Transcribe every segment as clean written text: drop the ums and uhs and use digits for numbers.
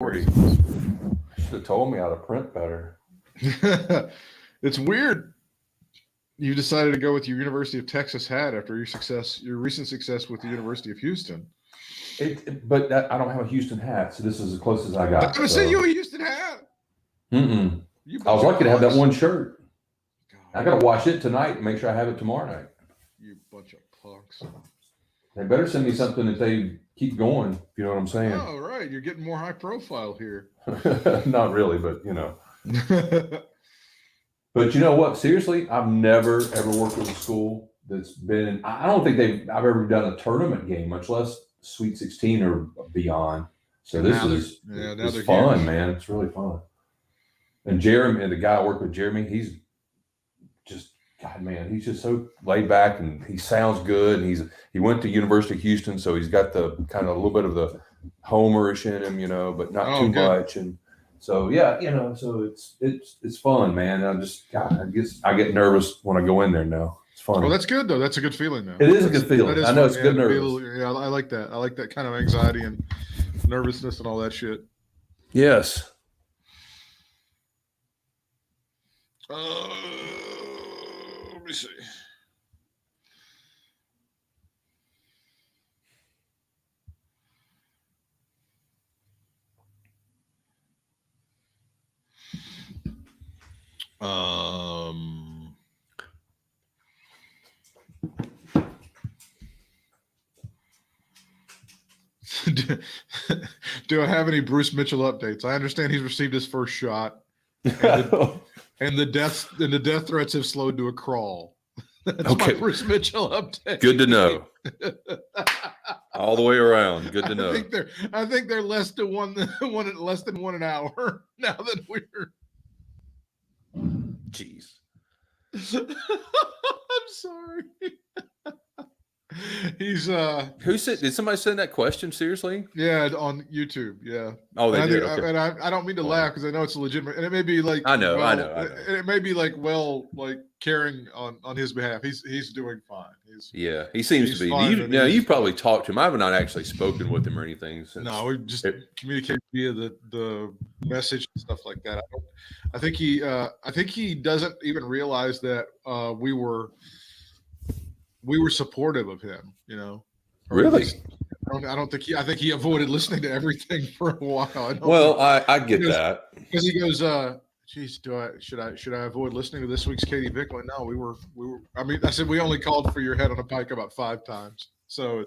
Should have told me how to print better. It's weird. You decided to go with your University of Texas hat after your recent success with the University of Houston. But I don't have a Houston hat, so this is as close as I got. I'm gonna say you a Houston hat. I was lucky to have that one shirt. God. I gotta wash it tonight and make sure I have it tomorrow night. You bunch of punks. They better send me something that they keep going. If you know what I'm saying? Oh, right. You're getting more high profile here. Not really, but you know. But you know what? Seriously, I've never ever worked with a school that's been. I don't think I've ever done a tournament game, much less Sweet 16 or beyond. So this is fun, man. It's really fun. And Jeremy, the guy I work with, Jeremy, he's just God, man. He's just so laid back, and he sounds good. And he went to University of Houston, so he's got the kind of a little bit of the homerish in him, you know, but not too much. And so yeah, you know, so it's fun, man. I get nervous when I go in there now. It's fun. Well, that's good though. That's a good feeling though. It is a good feeling. I know it's good nervous. Yeah, I like that. I like that kind of anxiety and nervousness and all that shit. Yes. Let me see. Do I have any Bruce Mitchell updates? I understand he's received his first shot, and the death threats have slowed to a crawl. That's my Bruce Mitchell update. Good to know. All the way around. Good to know. I think they're less than one an hour now that we're. Jeez. I'm sorry. He's who said? Did somebody send that question? Seriously? Yeah, on YouTube. Yeah. Oh, they did. Okay. And I don't mean to laugh because I know it's a legitimate, and it may be like I know. It may be like caring on his behalf. He's doing fine. He seems to be. You've probably talked to him. I have not actually spoken with him or anything. No, we just communicate via the message and stuff like that. I think he doesn't even realize that we were supportive of him, you know. Really? I think he avoided listening to everything for a while. I get that. Because he goes, geez, should I avoid listening to this week's Katie Vick? Like, no, we were I said we only called for your head on a pike about 5 times. So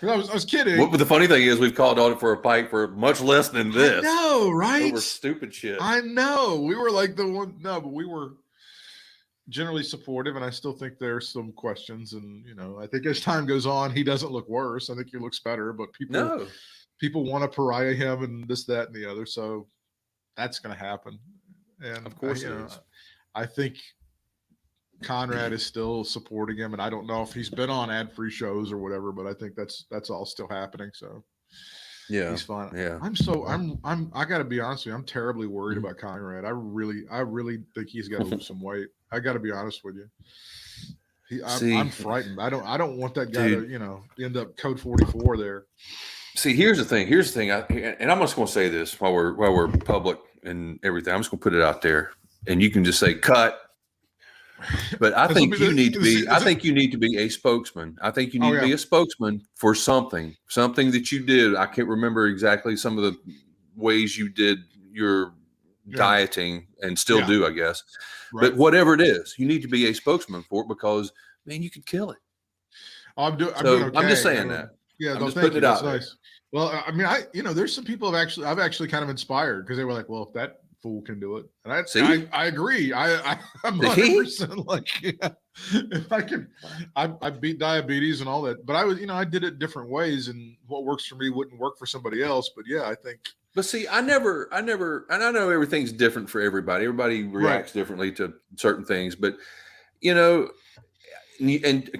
I was kidding. Well, the funny thing is we've called on it for a pike for much less than this. No, right? Over stupid shit. I know. We were like but we were generally supportive, and I still think there's some questions, and you know, I think as time goes on, he doesn't look worse. I think he looks better, but people want to pariah him and this, that, and the other, so that's going to happen. And of course, I think Conrad is still supporting him, and I don't know if he's been on ad-free shows or whatever, but I think that's all still happening. So yeah, he's fine. Yeah, I got to be honest with you. I'm terribly worried about Conrad. I really think he's got to lose some weight. I got to be honest with you. I'm frightened. I don't want that guy to end up code 44 there. See, here's the thing. And I'm just going to say this while we're public and everything. I'm just going to put it out there, and you can just say cut. But I think you need to be. I think you need to be a spokesman. I think you need to be a spokesman for something that you did. I can't remember exactly some of the ways you did your dieting and still do, I guess. Right. But whatever it is, you need to be a spokesman for it because, man, you could kill it. I'm doing okay. I'm just saying that. Yeah, I'm just putting it out there. Nice. Well, I mean, there's some people I've actually kind of inspired because they were like, well, if that fool can do it, and I agree. I'm 100% like, if I can, I beat diabetes and all that, but I did it different ways, and what works for me wouldn't work for somebody else. But yeah, I think. But see, I never, and I know everything's different for everybody. Everybody reacts differently to certain things, but and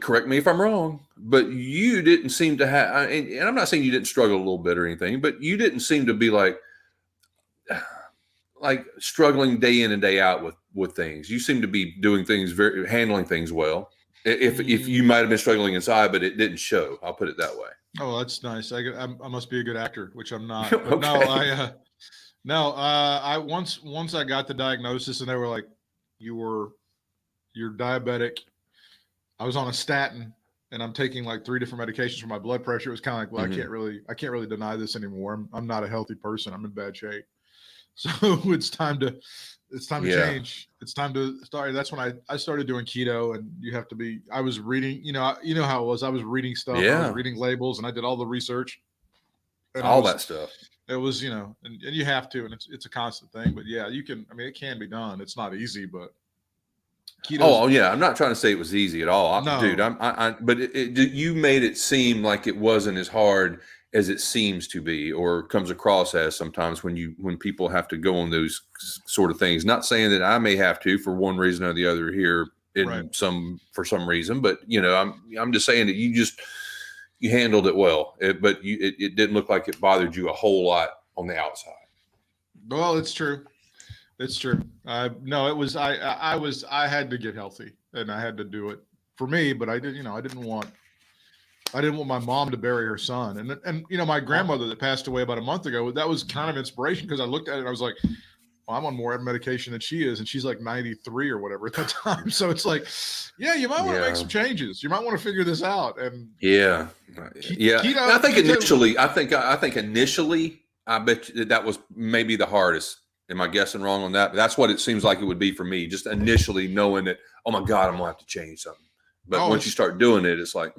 correct me if I'm wrong, but you didn't seem to have, and I'm not saying you didn't struggle a little bit or anything, but you didn't seem to be like struggling day in and day out with things. You seem to be doing things handling things well. If you might have been struggling inside, but it didn't show. I'll put it that way. Oh, that's nice. I must be a good actor, which I'm not. But Okay. I once I got the diagnosis and they were like, you're diabetic. I was on a statin and I'm taking like 3 different medications for my blood pressure. It was kind of like, well, I can't really deny this anymore. I'm not a healthy person. I'm in bad shape. So it's time to change. It's time to start. That's when I started doing keto, and you have to be, I was reading, you know how it was. I was reading stuff. I was reading labels and I did all the research and all that stuff. It was, and you have to, and it's a constant thing, but yeah, you can, I mean, it can be done. It's not easy, but Oh yeah, I'm not trying to say it was easy at all, no. Dude. But you made it seem like it wasn't as hard as it seems to be, or comes across as sometimes when people have to go on those sort of things. Not saying that I may have to for one reason or the other here for some reason, but I'm just saying that you handled it well, but it didn't look like it bothered you a whole lot on the outside. Well, it's true. It's true. No, it was, I had to get healthy and I had to do it for me, but I didn't want my mom to bury her son. And my grandmother that passed away about a month ago, that was kind of inspiration because I looked at it and I was like, well, I'm on more medication than she is. And she's like 93 or whatever at that time. So it's like, yeah, you might want to make some changes. You might want to figure this out. And keto, I think initially, I bet you that was maybe the hardest. Am I guessing wrong on that? But that's what it seems like it would be for me. Just initially knowing that, oh my God, I'm gonna have to change something. But once you start doing it, it's like,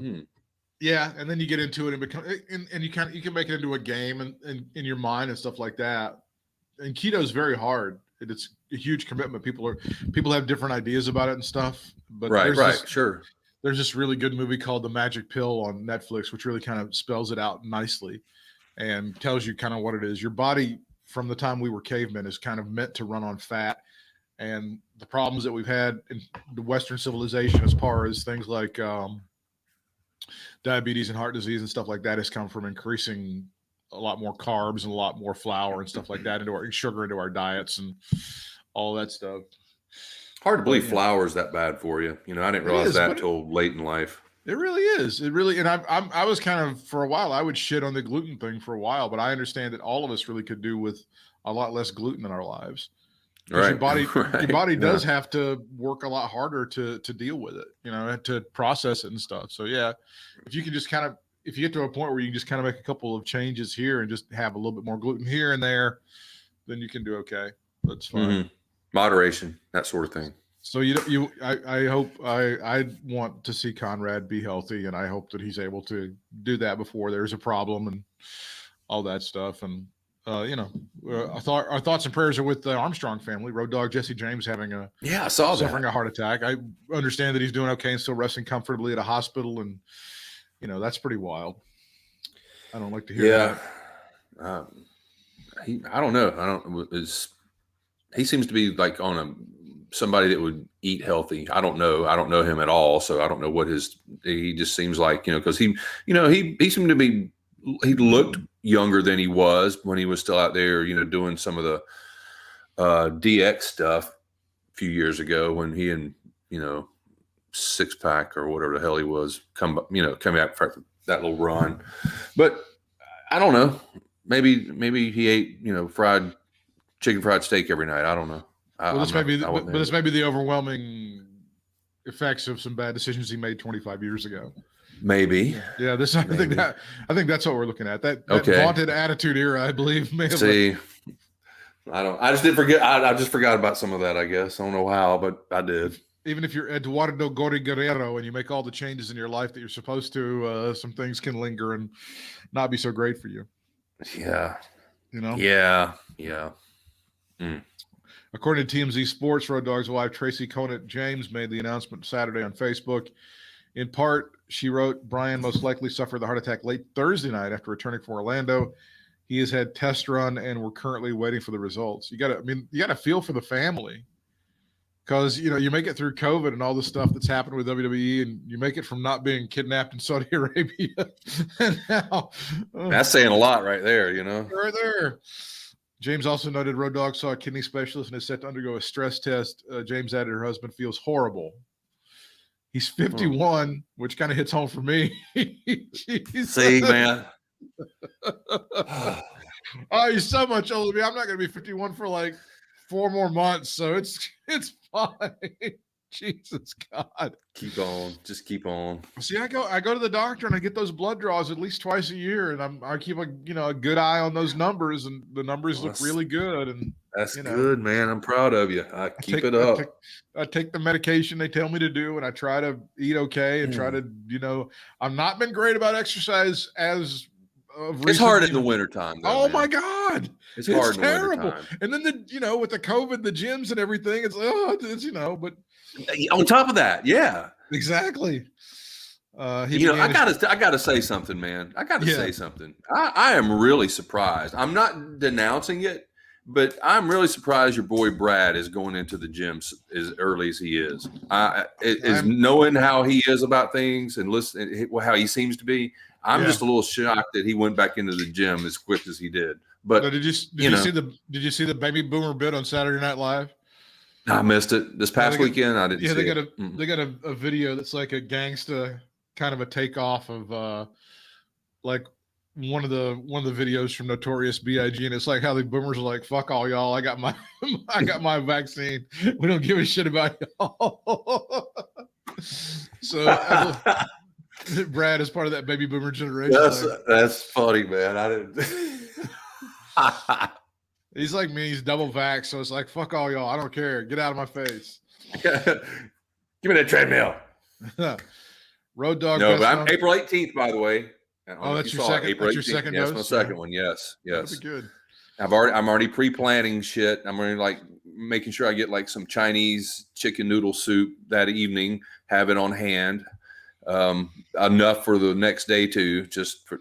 yeah. And then you get into it and become, and you can make it into a game and in your mind and stuff like that. And keto is very hard. It's a huge commitment. People have different ideas about it and stuff. But sure. There's this really good movie called The Magic Pill on Netflix, which really kind of spells it out nicely and tells you kind of what it is. Your body, from the time we were cavemen, is kind of meant to run on fat. And the problems that we've had in the Western civilization as far as things like diabetes and heart disease and stuff like that has come from increasing a lot more carbs and a lot more flour and stuff like that into our sugar into our diets and all that stuff. Hard to believe flour is that bad for you. I didn't realize that until late in life. It really is. It really, and I was kind of, for a while, I would shit on the gluten thing for a while, but I understand that all of us really could do with a lot less gluten in our lives. Right. Your body does have to work a lot harder to deal with it, to process it and stuff. So yeah, if you can just if you get to a point where you can just kind of make a couple of changes here and just have a little bit more gluten here and there, then you can do okay. That's fine. Mm-hmm. Moderation, that sort of thing. So I want to see Conrad be healthy, and I hope that he's able to do that before there's a problem and all that stuff. And our thoughts and prayers are with the Armstrong family. Road Dogg Jesse James suffering a heart attack. I understand that he's doing okay and still resting comfortably at a hospital, and that's pretty wild. I don't like to hear that. I don't know. He seems to be like on somebody that would eat healthy. I don't know him at all, so I don't know what he just seems like, because he seemed to be, he looked younger than he was when he was still out there, doing some of the DX stuff a few years ago when he and, Six Pack or whatever the hell he was coming out for that little run. But I don't know. Maybe he ate, fried steak every night. I don't know. This may be the overwhelming effects of some bad decisions he made 25 years ago. Maybe. Yeah. I think that's what we're looking at. That vaunted attitude era, I believe. I just didn't forget. I just forgot about some of that, I guess. I don't know how, but I did. Even if you're Eduardo Gori Guerrero and you make all the changes in your life that you're supposed to, some things can linger and not be so great for you. Yeah. Yeah. Mm. According to TMZ Sports, Road Dogg's wife, Tracy Conant James, made the announcement Saturday on Facebook. In part, she wrote, Brian most likely suffered the heart attack late Thursday night after returning from Orlando. He has had tests run and we're currently waiting for the results. You got to feel for the family because, you make it through COVID and all the stuff that's happened with WWE, and you make it from not being kidnapped in Saudi Arabia. And now, that's saying a lot right there, Right there. James also noted Road Dogg saw a kidney specialist and is set to undergo a stress test. James added her husband feels horrible. He's 51, which kind of hits home for me. See, man. Oh, he's so much older than me. I'm not going to be 51 for like 4 more months, so it's fine. Jesus God. Keep on. Just keep on. See, I go to the doctor and I get those blood draws at least twice a year, and I keep a good eye on those numbers, and the numbers look really good. And that's good, man. I'm proud of you. I keep it up. I take the medication they tell me to do, and I try to eat okay and try to, I've not been great about exercise as it's hard in the wintertime. Oh my God. It's hard terrible. In the wintertime. And then with the COVID, the gyms and everything, it's but on top of that, yeah. Exactly. I gotta say something, man. I gotta say something. I am really surprised. I'm not denouncing it, but I'm really surprised your boy Brad is going into the gym as early as he is. Knowing how he is about things and listening how he seems to be. I'm just a little shocked that he went back into the gym as quick as he did. But did you see the baby boomer bit on Saturday Night Live? I missed it this past weekend. I didn't. Yeah, see they got a video that's like a gangsta kind of a takeoff of like one of the videos from Notorious B.I.G. and it's like how the boomers are like, "Fuck all y'all, I got my vaccine. We don't give a shit about y'all." So Brad is part of that baby boomer generation. That's funny, man. I didn't. He's like me. He's double vax, so it's like, fuck all y'all. I don't care. Get out of my face. Give me that treadmill. Road Dog. No, but I'm April 18th, by the way. Oh, that's your second. April 18th. Your second dose. That's my second one. Yes. That'd be good. I'm already pre-planning shit. I'm already like making sure I get like some Chinese chicken noodle soup that evening. Have it on hand, enough for the next day too. Just for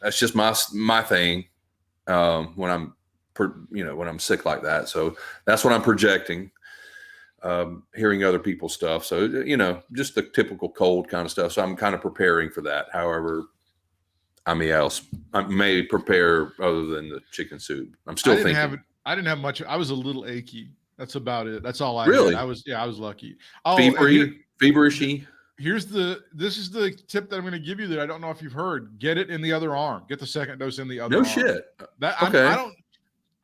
that's just my thing. When I'm sick like that. So that's what I'm projecting, hearing other people's stuff. So, just the typical cold kind of stuff. So I'm kind of preparing for that. However, I may prepare other than the chicken soup. I'm still thinking. I didn't have much. I was a little achy. That's about it. That's all I really. Had. I was lucky. Feverishy. This is the tip that I'm going to give you that I don't know if you've heard. Get it in the other arm. Get the second dose in the other arm. No shit. Okay.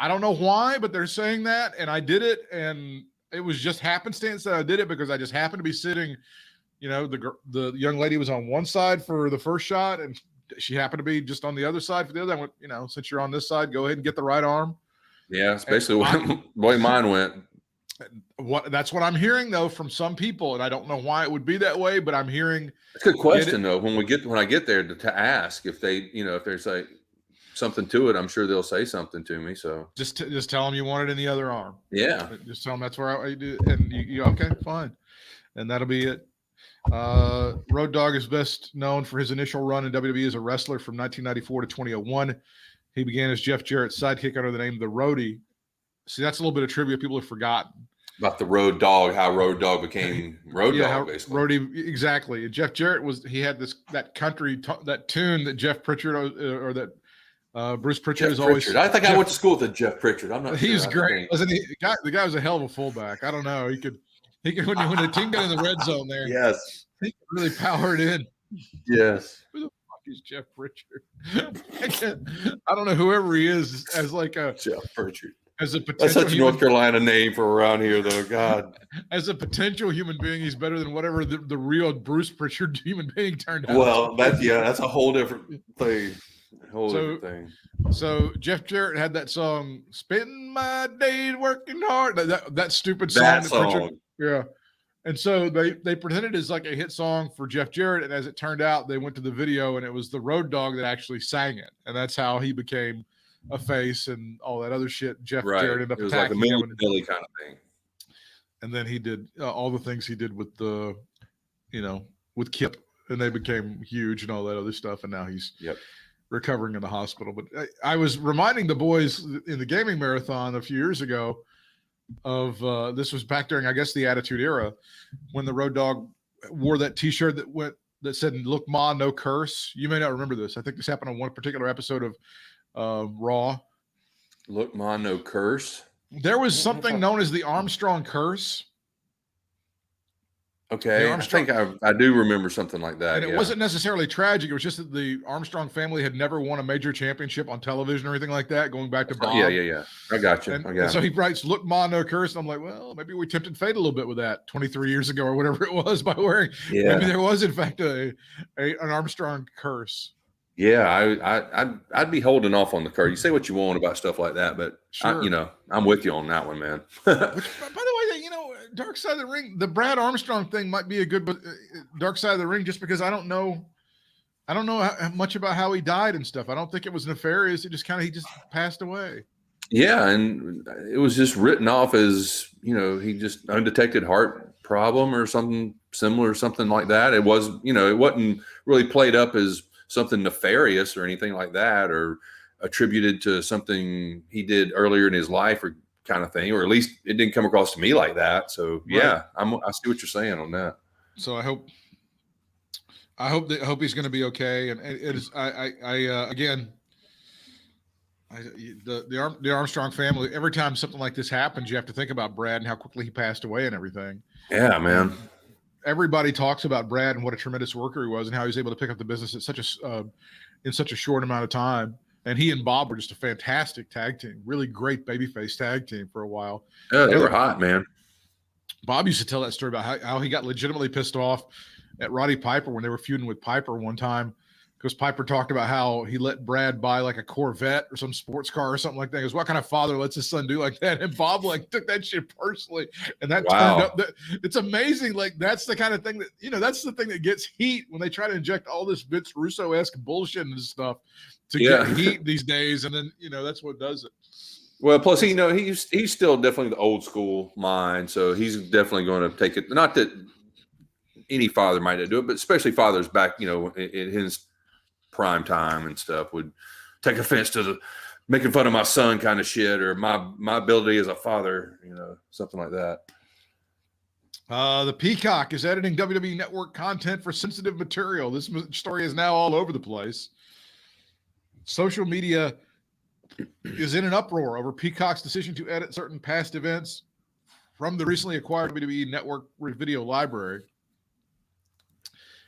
I don't know why, but they're saying that, and I did it, and it was just happenstance that I did it because I just happened to be sitting. The young lady was on one side for the first shot, and she happened to be just on the other side for the other. I went, since you're on this side, go ahead and get the right arm. Yeah, it's basically the way mine went. That's what I'm hearing though from some people, and I don't know why it would be that way, but I'm hearing. It's a good question though. When I get there to ask if they, if there's like something to it, I'm sure they'll say something to me. So just tell them you want it in the other arm. Yeah. Just tell them that's where I do, and you okay, fine, and that'll be it. Road Dogg is best known for his initial run in WWE as a wrestler from 1994 to 2001. He began as Jeff Jarrett's sidekick under the name The Roadie. See, that's a little bit of trivia people have forgotten. About the Road Dogg, how Road Dogg became Road Dogg, basically. Roadie, exactly. And Jeff Jarrett he had that country, that tune that Jeff Pritchard or that Bruce Pritchard is always. I think I went to school with Jeff Pritchard. I'm not sure. He was great. Wasn't he? The guy was a hell of a fullback. I don't know. He could when the team got in the red zone there. Yes. He could really power it in. Yes. Who the fuck is Jeff Pritchard? I don't know whoever he is as like a Jeff Pritchard. As a potential, that's such a North Carolina name for around here, though. God, as a potential human being, he's better than whatever the real Bruce Pritchard human being turned out. Well, that's a whole different thing. Different thing. So Jeff Jarrett had that song, "Spend My Days Working Hard." That stupid song. That song. Pritchard, yeah. And so they pretended as like a hit song for Jeff Jarrett, and as it turned out, they went to the video, and it was the Road Dogg that actually sang it, and that's how he became a face and all that other shit. Jeff Jarrett ended up attacking like a him, Billy kind of thing. And then he did all the things he did with with Kip, and they became huge and all that other stuff. And now he's recovering in the hospital. But I was reminding the boys in the gaming marathon a few years ago of this was back during, I guess, the Attitude Era, when the Road Dogg wore that T-shirt that said "Look, Ma, no curse." You may not remember this. I think this happened on one particular episode of Raw. Look, Ma, no curse. There was something known as the Armstrong curse. Okay, I think I do remember something like that. And it wasn't necessarily tragic. It was just that the Armstrong family had never won a major championship on television or anything like that, going back to Bob. Yeah. I got you. And so he writes, "Look, Ma, no curse." And I'm like, well, maybe we tempted fate a little bit with that 23 years ago or whatever it was by wearing. Yeah. Maybe there was, in fact, an Armstrong curse. Yeah, I'd be holding off on the curse. You say what you want about stuff like that, but sure. I'm with you on that one, man. Which, by the way, Dark Side of the Ring, the Brad Armstrong thing might be a good Dark Side of the Ring, just because I don't know much about how he died and stuff. I don't think it was nefarious. It just he just passed away. Yeah, and it was just written off as, he just undetected heart problem or something similar, something like that. It was, it wasn't really played up as something nefarious or anything like that, or attributed to something he did earlier in his life or kind of thing, or at least it didn't come across to me like that. So yeah, I see what you're saying on that. So I hope he's going to be okay. And it is, the Armstrong family, every time something like this happens, you have to think about Brad and how quickly he passed away and everything. Yeah, man. Everybody talks about Brad and what a tremendous worker he was and how he was able to pick up the business at in such a short amount of time. And he and Bob were just a fantastic tag team, really great babyface tag team for a while. Yeah, they were hot, man. Bob used to tell that story about how he got legitimately pissed off at Roddy Piper when they were feuding with Piper one time, because Piper talked about how he let Brad buy like a Corvette or some sports car or something like that. He goes, what kind of father lets his son do like that? And Bob took that shit personally. And that turned up. It's amazing. That's the kind of thing that, that's the thing that gets heat when they try to inject all this Vince Russo-esque bullshit and stuff to get heat these days. And then, that's what does it. Well, plus, he's still definitely the old school mind. So he's definitely going to take it. Not that any father might do it, but especially fathers back, in his prime time and stuff would take offense to the making fun of my son kind of shit, or my ability as a father, something like that. The Peacock is editing WWE Network content for sensitive material. This story is now all over the place. Social media is in an uproar over Peacock's decision to edit certain past events from the recently acquired WWE Network video library.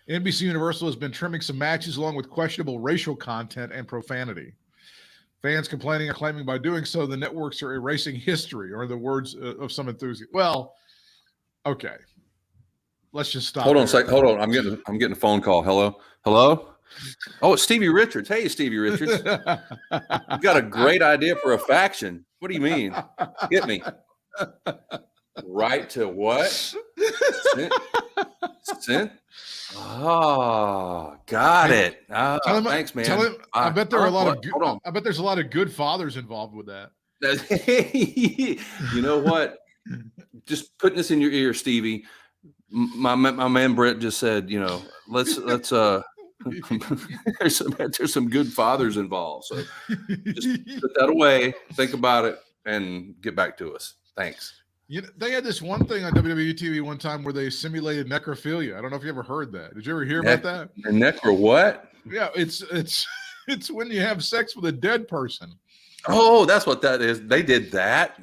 NBC Universal has been trimming some matches along with questionable racial content and profanity. Fans complaining and claiming by doing so the networks are erasing history, or in the words of some enthusiasts. Well, okay. Let's just stop. Hold on a second. Hold on. I'm getting a phone call. Hello? Oh, it's Stevie Richards. Hey, Stevie Richards. You got a great idea for a faction. What do you mean? Hit me. Right to what? Sent? Oh, got it. Thanks, man. Tell him, I bet there are a lot of good, I bet there's a lot of good fathers involved with that. You know what? Just putting this in your ear, Stevie. My man Brett just said, let's there's some good fathers involved. So just put that away, think about it, and get back to us. Thanks. They had this one thing on WWE TV one time where they simulated necrophilia. I don't know if you ever heard that. Did you ever hear about that? Necro what? Yeah, it's when you have sex with a dead person. Oh, that's what that is. They did that.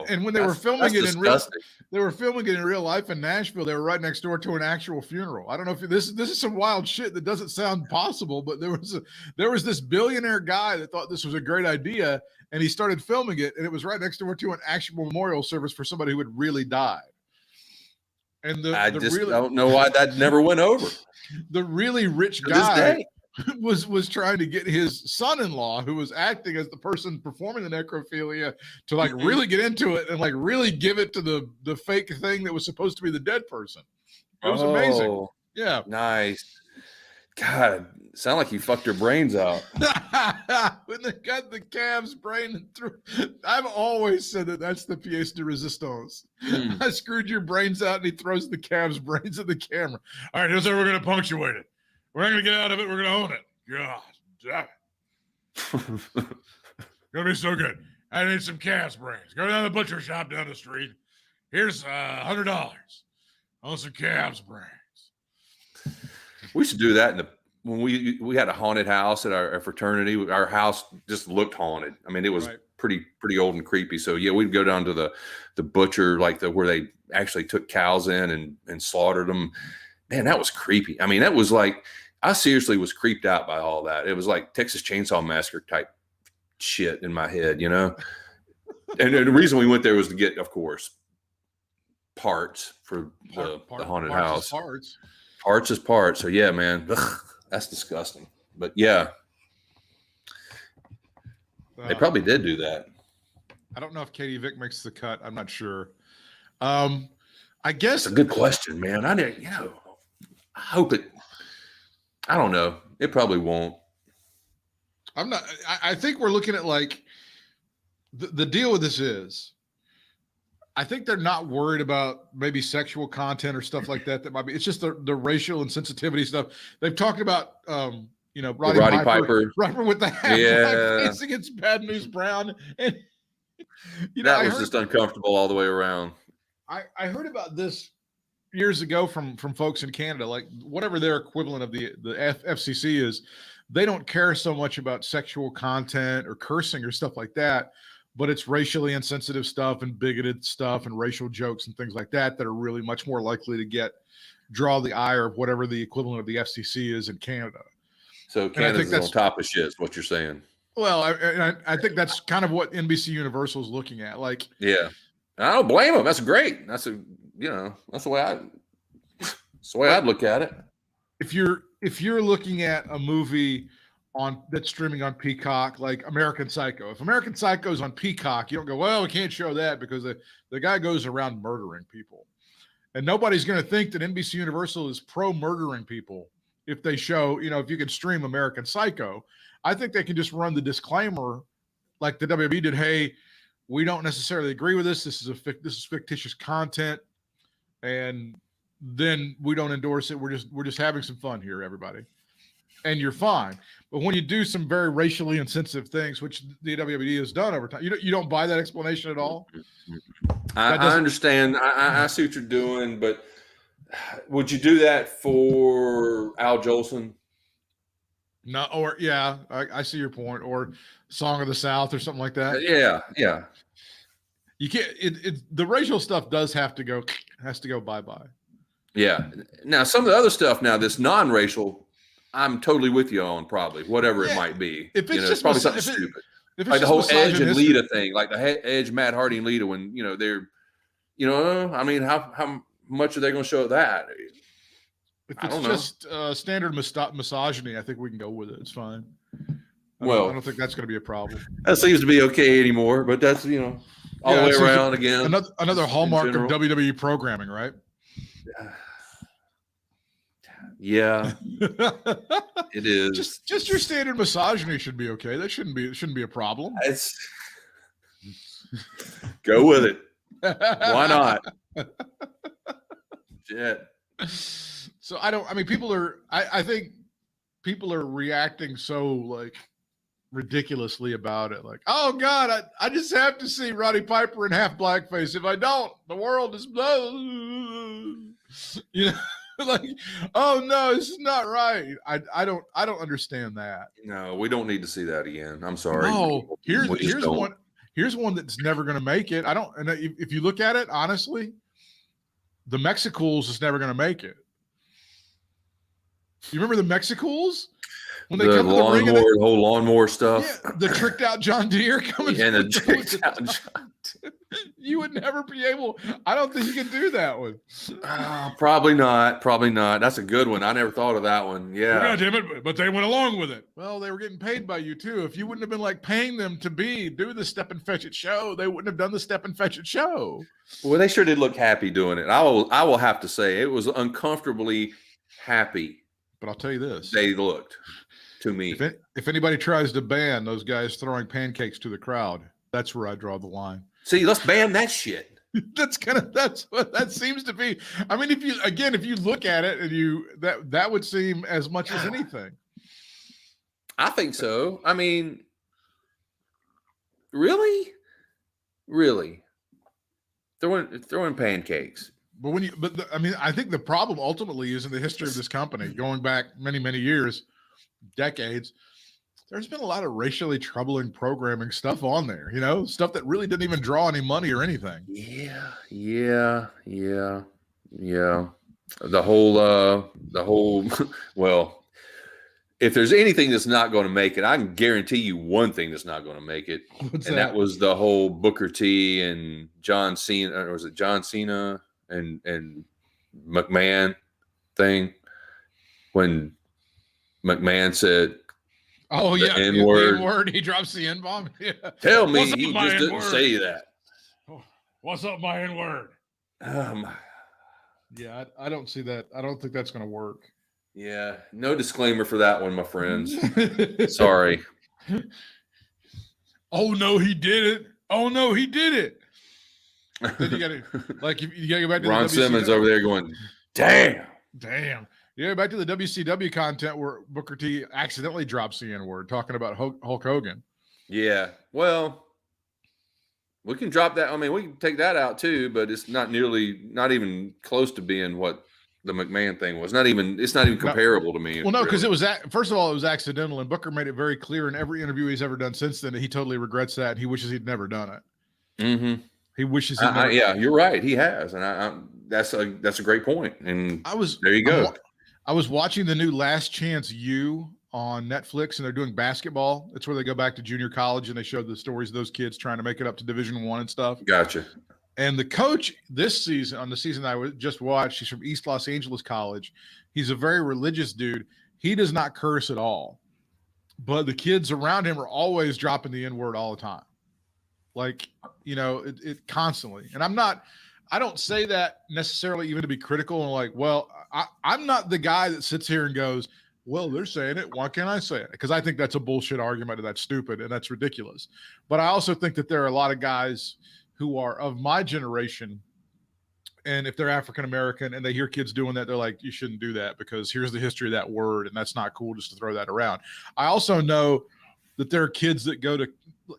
And when they were filming it in real life in Nashville, they were right next door to an actual funeral. I don't know if this is some wild shit that doesn't sound possible, but there was this billionaire guy that thought this was a great idea, and he started filming it, and it was right next door to an actual memorial service for somebody who had really died. And I don't know why that never went over. The really rich guy was trying to get his son-in-law, who was acting as the person performing the necrophilia, to really get into it and really give it to the fake thing that was supposed to be the dead person. It was amazing. Yeah. Nice. God, sound like you fucked your brains out. When they got the calf's brain through, I've always said that's the pièce de résistance. I screwed your brains out, and he throws the calf's brains at the camera. All right, here's how we're going to punctuate it. We're not going to get out of it. We're going to own it. God damn it. Going to be so good. I need some calf's brains. Go down to the butcher shop down the street. Here's $100. I want some calf's brains. We used to do that when we had a haunted house at our fraternity. Our house just looked haunted. I mean, it was pretty old and creepy. So yeah, we'd go down to the butcher, like where they actually took cows in and slaughtered them. Man, that was creepy. I mean, that was like, I seriously was creeped out by all that. It was like Texas Chainsaw Massacre type shit in my head, you know? And the reason we went there was to get, of course, parts for the haunted house. Parts is parts. So yeah, man, ugh, that's disgusting. But yeah, they probably did do that. I don't know if Katie Vick makes the cut. I'm not sure. I guess it's a good question, man. I didn't, I hope it. I don't know. It probably won't. I'm not. I think we're looking at like the deal with this is, I think they're not worried about maybe sexual content or stuff like that. That might be. It's just the racial insensitivity stuff. They've talked about, Roddy Piper with the hat facing its Bad News Brown, and that was just uncomfortable all the way around. I heard about this years ago from folks in Canada, like whatever their equivalent of the FCC is. They don't care so much about sexual content or cursing or stuff like that, but it's racially insensitive stuff and bigoted stuff and racial jokes and things like that that are really much more likely to draw the ire of whatever the equivalent of the FCC is in Canada. So Canada's on top of shit is what you're saying. Well, I think that's kind of what NBC Universal is looking at. Like, yeah, I don't blame them. That's great. That's that's the way I'd look at it. If you're looking at a movie that's streaming on Peacock, like American Psycho, if American Psycho's on Peacock, you don't go, well, we can't show that because the guy goes around murdering people. And nobody's going to think that NBC Universal is pro-murdering people if they show, if you can stream American Psycho. I think they can just run the disclaimer like the WWE did. Hey, we don't necessarily agree with this. This is fictitious content. And then we don't endorse it. We're just having some fun here, everybody. And you're fine. But when you do some very racially insensitive things, which the WWE has done over time, you don't buy that explanation at all? I understand. I see what you're doing, but would you do that for Al Jolson? No, or yeah, I see your point. Or Song of the South or something like that. Yeah. You can't. The racial stuff has to go bye-bye. Yeah. Now some of the other stuff, this non-racial, I'm totally with you on probably whatever it might be. If it's it's probably something stupid, like the whole Edge and Lita thing, like the Edge, Matt Hardy and Lita, when they're, I mean, how much are they going to show that? If it's just standard misogyny, I think we can go with it. It's fine. I don't think that's going to be a problem. That seems to be okay anymore, but that's all the way around again. Another hallmark of WWE programming, right? Yeah, it is. Just your standard misogyny should be okay. That shouldn't be a problem. Go with it. Why not? Shit. So I think people are reacting so like ridiculously about it. Like, oh God, I just have to see Roddy Piper in half blackface. If I don't, the world is like, oh no, this is not right. I don't understand that. No, we don't need to see that again. I'm sorry. No, here's one that's never going to make it. And if you look at it honestly, the Mexicools is never going to make it. You remember the Mexicools? When they come to the ring, the whole lawnmower stuff. Yeah, the tricked out John Deere coming. And the tricked out John Deere. You would never be able. I don't think you can do that one. Probably not. That's a good one. I never thought of that one. Yeah. God damn it! But they went along with it. Well, they were getting paid by you too. If you wouldn't have been like paying them to do the Step and Fetch It show, they wouldn't have done the Step and Fetch It show. Well, they sure did look happy doing it. I will have to say it was uncomfortably happy. But I'll tell you this: they looked. To me, if anybody tries to ban those guys throwing pancakes to the crowd, that's where I draw the line. See, let's ban that shit. That's what that seems to be. I mean, if you look at it and that would seem as much as anything. I think so. I mean, really throwing pancakes. But I think the problem ultimately is in the history of this company, going back many, many years, decades, there's been a lot of racially troubling programming stuff on there, stuff that really didn't even draw any money or anything. Yeah. The whole, well, if there's anything that's not going to make it, I can guarantee you one thing that's not going to make it. That was the whole Booker T and John Cena, or was it John Cena and McMahon thing? When McMahon said, "Oh yeah, the N-word," he drops the N-bomb. Yeah. Tell me he just didn't say that. What's up, my N-word? Yeah, I don't see that. I don't think that's going to work. Yeah, no disclaimer for that one, my friends. Sorry. Oh no, he did it. Oh no, he did it. Then you got to you got to go back to Ron Simmons over there going, damn. Yeah, back to the WCW content where Booker T accidentally drops the N-word talking about Hulk Hogan. Yeah, well, we can drop that. I mean, we can take that out too, but it's not even close to being what the McMahon thing was. It's not even comparable to me. Well, no, because it was first of all, it was accidental, and Booker made it very clear in every interview he's ever done since then that he totally regrets that. And he wishes he'd never done it. Mm-hmm. He wishes yeah, you're right. He has, and that's a great point. And there you go. I was watching the new Last Chance U on Netflix, and they're doing basketball. It's where they go back to junior college and they show the stories of those kids trying to make it up to Division I and stuff. Gotcha. And the coach this season, on the season I just watched, he's from East Los Angeles College. He's a very religious dude. He does not curse at all. But the kids around him are always dropping the N-word all the time. Like, it constantly. And I don't say that necessarily even to be critical and like, well, I'm not the guy that sits here and goes, well, they're saying it. Why can't I say it? Because I think that's a bullshit argument and that's stupid and that's ridiculous. But I also think that there are a lot of guys who are of my generation, and if they're African-American and they hear kids doing that, they're like, you shouldn't do that because here's the history of that word, and that's not cool just to throw that around. I also know that there are kids that go to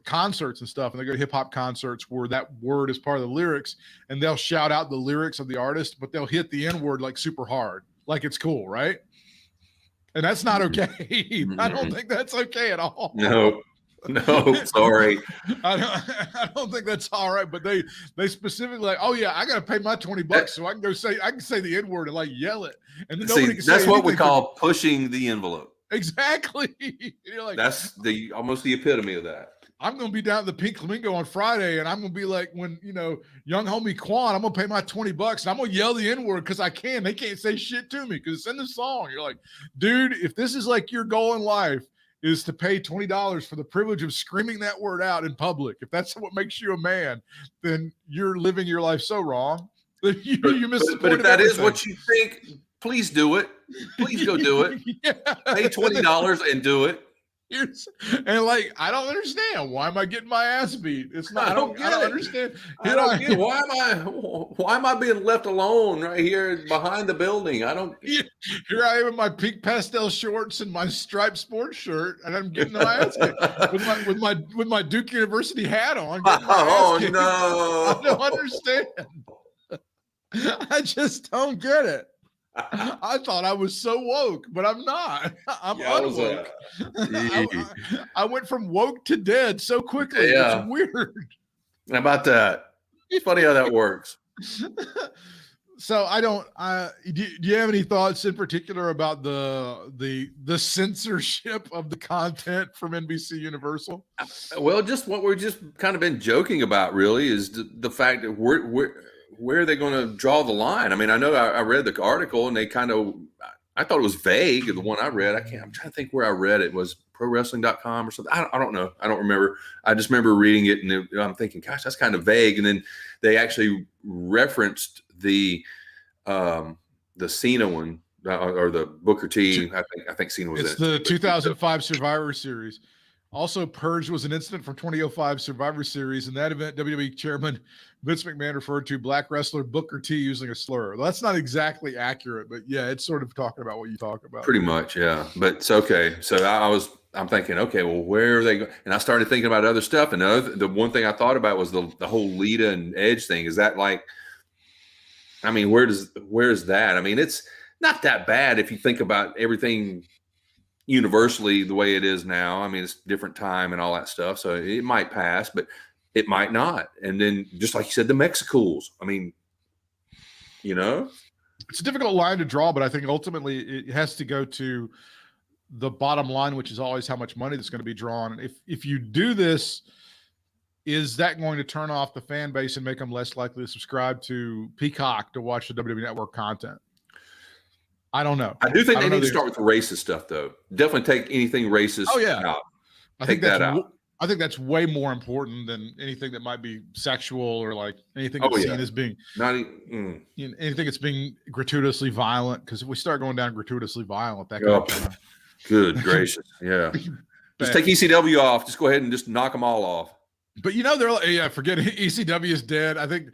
concerts and stuff, and they go to hip-hop concerts where that word is part of the lyrics, and they'll shout out the lyrics of the artist, but they'll hit the N-word like super hard, like it's cool, right? And that's not okay. I don't think that's okay at all. No, sorry. I don't think that's all right. But they specifically like, oh yeah, I got to pay my $20 so I can say the N-word and like yell it, and then nobody can say that's what we call pushing the envelope. Exactly. You're like, that's almost the epitome of that. I'm going to be down at the Pink Flamingo on Friday, and I'm going to be like, when young homie Quan, I'm going to pay my $20 and I'm going to yell the N-word because I can. They can't say shit to me because it's in the song. You're like, dude, if this is like your goal in life, is to pay $20 for the privilege of screaming that word out in public. If that's what makes you a man, then you're living your life so wrong that you miss the point. But if that everything. Is what you think, please do it. Please go do it. Yeah. Pay $20 and do it. And like, I don't understand. Why am I getting my ass beat? It's not. I don't understand. I don't get it. Why am I being left alone right here behind the building? I don't. Here I am in my pink pastel shorts and my striped sports shirt, and I'm getting my ass kicked with my Duke University hat on. Oh no! I don't understand. I just don't get it. I thought I was so woke, but I'm not. I'm unwoke. I went from woke to dead so quickly. Yeah. It's weird. How about that? It's funny how that works. So I don't. Do you have any thoughts in particular about the censorship of the content from NBC Universal? Well, just what we're just kind of been joking about, really, is the fact that where are they going to draw the line? I mean, I know I read the article and I thought it was vague. The one I read, I'm trying to think where I read it. Was prowrestling.com or something. I don't know. I don't remember. I just remember reading it and I'm thinking, gosh, that's kind of vague. And then they actually referenced the Cena one or the Booker T. I think Cena was It's the 2005 Survivor Series. Also, Purge was an incident from 2005 Survivor Series. In that event, WWE Chairman Vince McMahon referred to black wrestler Booker T using a slur. Well, that's not exactly accurate, but yeah, it's sort of talking about what you talk about. Pretty much, yeah. But it's okay. So I'm thinking, okay, well, where are they going? And I started thinking about other stuff. And the one thing I thought about was the whole Lita and Edge thing. Is that like, I mean, where's that? I mean, it's not that bad if you think about everything universally the way it is now. I mean, it's different time and all that stuff. So it might pass, but it might not. And then just like you said, the Mexicools. I mean, it's a difficult line to draw, but I think ultimately it has to go to the bottom line, which is always how much money that's going to be drawn. And if you do this, is that going to turn off the fan base and make them less likely to subscribe to Peacock to watch the WWE Network content? I don't know. I do think they need to start with the racist stuff, though. Definitely take anything racist out. Take that out. I think that's way more important than anything that might be sexual or like anything that's seen as being anything that's being gratuitously violent. Because if we start going down gratuitously violent, that could good gracious, yeah. Just take ECW off. Just go ahead and just knock them all off. But they're like, forget it. ECW is dead. I think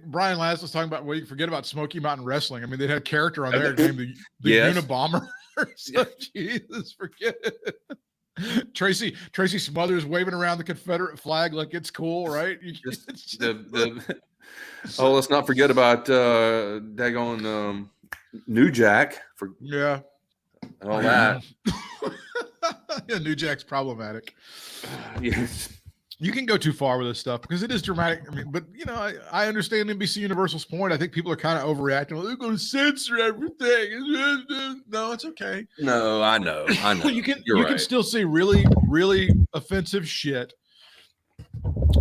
Brian Last was talking about, well, you forget about Smoky Mountain Wrestling. I mean, they had a character on there named the Unabomber. So, Jesus, forget it. Tracy Smothers waving around the Confederate flag like it's cool, right? Let's not forget about daggone New Jack and all that. New Jack's problematic. Yes. You can go too far with this stuff because it is dramatic. I mean, but I understand NBC Universal's point. I think people are kind of overreacting. Well, they're going to censor everything. No, it's okay. No, I know. you can still see really, really offensive shit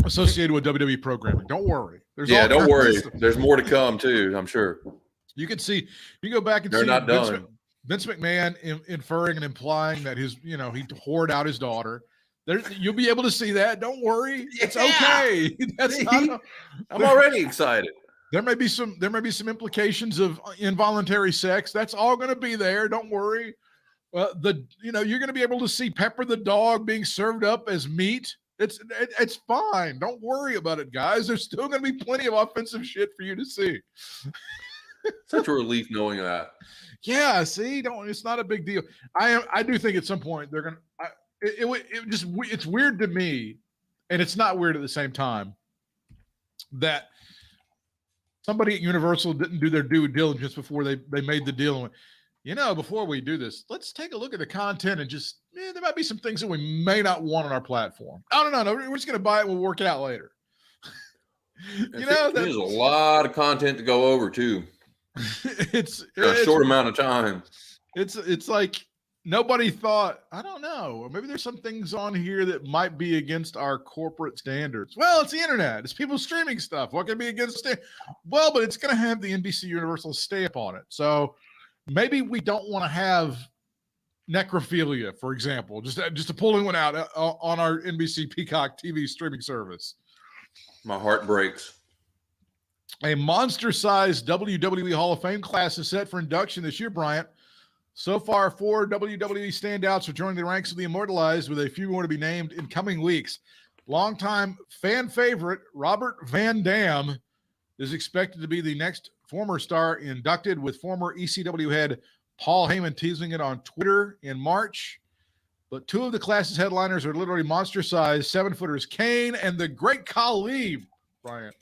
associated with WWE programming. Don't worry. Don't worry. There's more to come too, I'm sure. You can see. You go back and they're see not done. Vince McMahon inferring and implying that he whored out his daughter. You'll be able to see that. Don't worry. It's okay. I'm already excited. There may be some implications of involuntary sex. That's all going to be there. Don't worry. You're going to be able to see Pepper the dog being served up as meat. It's fine. Don't worry about it, guys. There's still going to be plenty of offensive shit for you to see. Such a relief knowing that. Yeah. See, it's not a big deal. I do think at some point they're going to. It's weird to me, and it's not weird at the same time, that somebody at Universal didn't do their due diligence before they made the deal. And went, before we do this, let's take a look at the content and just there might be some things that we may not want on our platform. No, we're just going to buy it. We'll work it out later. There's a lot of content to go over too. It's a short amount of time. It's like. Nobody thought, I don't know, or maybe there's some things on here that might be against our corporate standards. Well, it's the internet. It's people streaming stuff. What can be against it? Well, but it's going to have the NBC Universal stamp on it. So maybe we don't want to have necrophilia, for example, just to pulling one out on our NBC Peacock TV streaming service. My heart breaks. A monster-sized WWE Hall of Fame class is set for induction this year, Bryant. So far, 4 WWE standouts are joining the ranks of the immortalized, with a few more to be named in coming weeks. Longtime fan favorite Robert Van Dam is expected to be the next former star inducted, with former ECW head Paul Heyman teasing it on Twitter in March. But 2 of the class's headliners are literally monster-sized 7-footers, Kane and the Great Khali, Bryant.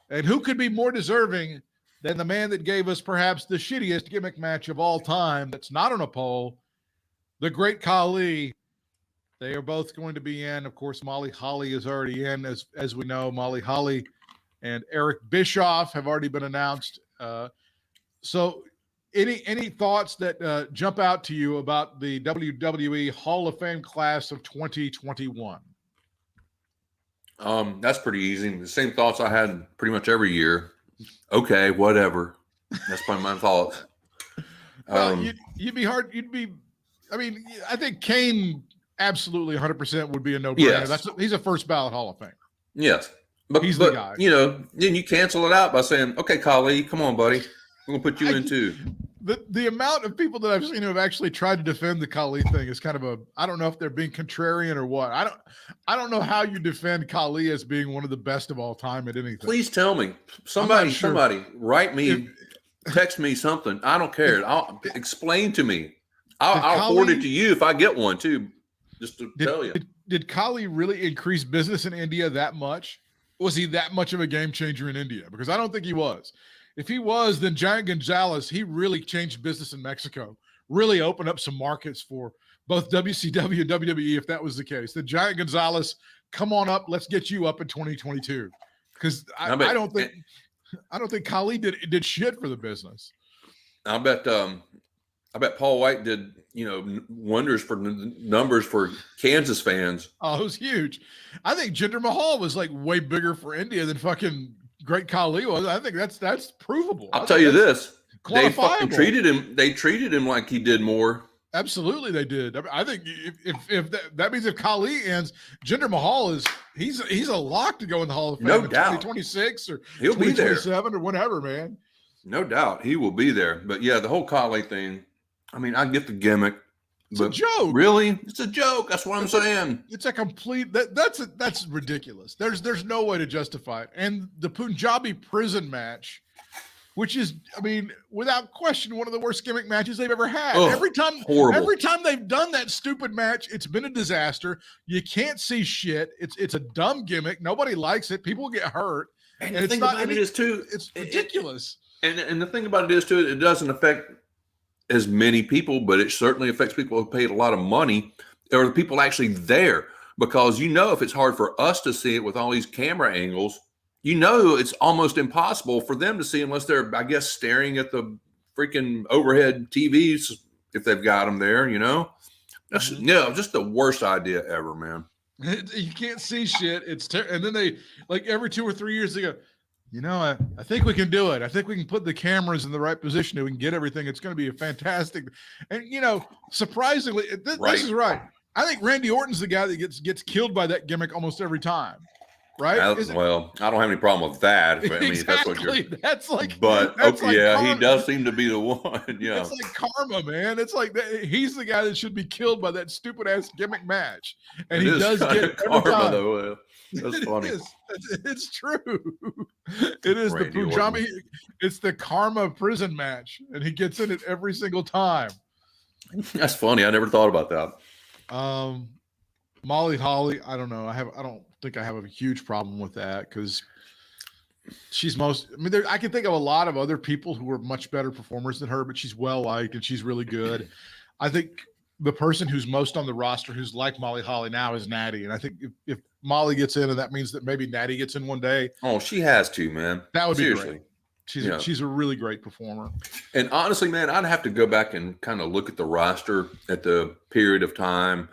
And who could be more deserving than the man that gave us perhaps the shittiest gimmick match of all time that's not on a poll, the Great Khali. They are both going to be in. Of course, Molly Holly is already in, as we know. Molly Holly and Eric Bischoff have already been announced. So any thoughts that jump out to you about the WWE Hall of Fame class of 2021? That's pretty easy. The same thoughts I had pretty much every year. Okay, whatever. That's probably my thoughts. I think Kane absolutely 100% would be a no-brainer. Yes. He's a first ballot Hall of Fame. Yes. But he's the guy. Then you cancel it out by saying, okay, Khali, come on, buddy. We're going to put you in too. The amount of people that I've seen who have actually tried to defend the Khali thing is kind of I don't know if they're being contrarian or what. I don't know how you defend Khali as being one of the best of all time at anything. Please tell me. Somebody write me, text me something. I don't care. Explain to me. I'll forward it to you if I get one too, just to tell you. Did Khali really increase business in India that much? Was he that much of a game changer in India? Because I don't think he was. If he was, then Giant Gonzalez, he really changed business in Mexico. really open up some markets for both WCW and WWE if that was the case. The Giant Gonzalez, come on up, let's get you up in 2022. Because I don't think Khali did shit for the business. I bet Paul White did, wonders for numbers for Kansas fans. Oh, it was huge. I think Jinder Mahal was like way bigger for India than fucking Great Khali was. I think that's provable. I'll tell you this. They fucking treated him. They treated him like he did more. Absolutely, they did. I think if that means if Khali ends, Jinder Mahal he's a lock to go in the Hall of Fame. No in doubt. 2026 or He'll be there. 2027 or whatever, man. No doubt, he will be there. But yeah, the whole Khali thing. I mean, I get the gimmick. It's a joke. Really, it's a joke. That's what I'm saying. It's a complete. That's ridiculous. There's no way to justify it. And the Punjabi prison match, which is, I mean, without question, one of the worst gimmick matches they've ever had. Oh, every time they've done that stupid match, it's been a disaster. You can't see shit. It's a dumb gimmick. Nobody likes it. People get hurt. And the thing about it is too, it's ridiculous. And the thing about it is too, it doesn't affect as many people, but it certainly affects people who paid a lot of money or the people actually there. Because if it's hard for us to see it with all these camera angles, it's almost impossible for them to see unless they're, I guess, staring at the freaking overhead TVs if they've got them there. That's just the worst idea ever, man. You can't see shit. And then they every 2 or 3 years they go, I think we can do it. I think we can put the cameras in the right position and we can get everything. It's going to be a fantastic. And surprisingly, this is right. I think Randy Orton's the guy that gets killed by that gimmick almost every time. Right? Well, I don't have any problem with that. But, I mean, exactly. That's what he does seem to be the one. Yeah, it's like karma, man. It's like he's the guy that should be killed by that stupid ass gimmick match, and he does get karma though. That's funny. It's true. It is Randy the Punjabi. Orton. It's the karma prison match, and he gets in it every single time. That's funny. I never thought about that. Molly Holly, I don't know. I don't think I have a huge problem with that because she's I can think of a lot of other people who are much better performers than her, but she's well liked and she's really good. I think the person who's most on the roster who's like Molly Holly now is Natty, and I think if Molly gets in, and that means that maybe Natty gets in one day. Oh, she has to, man. That would be great. She's a really great performer. And honestly, man, I'd have to go back and kind of look at the roster at the period of time,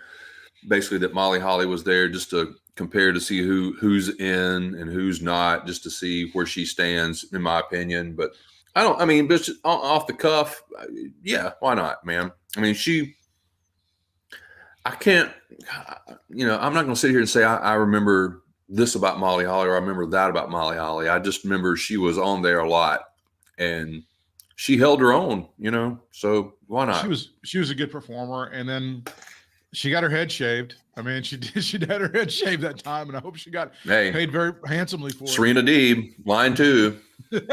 basically that Molly Holly was there, just to compare to see who's in and who's not, just to see where she stands, in my opinion. But but off the cuff, yeah, why not, man? I mean, I'm not going to sit here and say I remember this about Molly Holly or I remember that about Molly Holly. I just remember she was on there a lot and she held her own, so why not? She was a good performer, and then she got her head shaved. I mean, she had her head shaved that time, and I hope she got paid very handsomely for it. Serena Deeb, line 2. But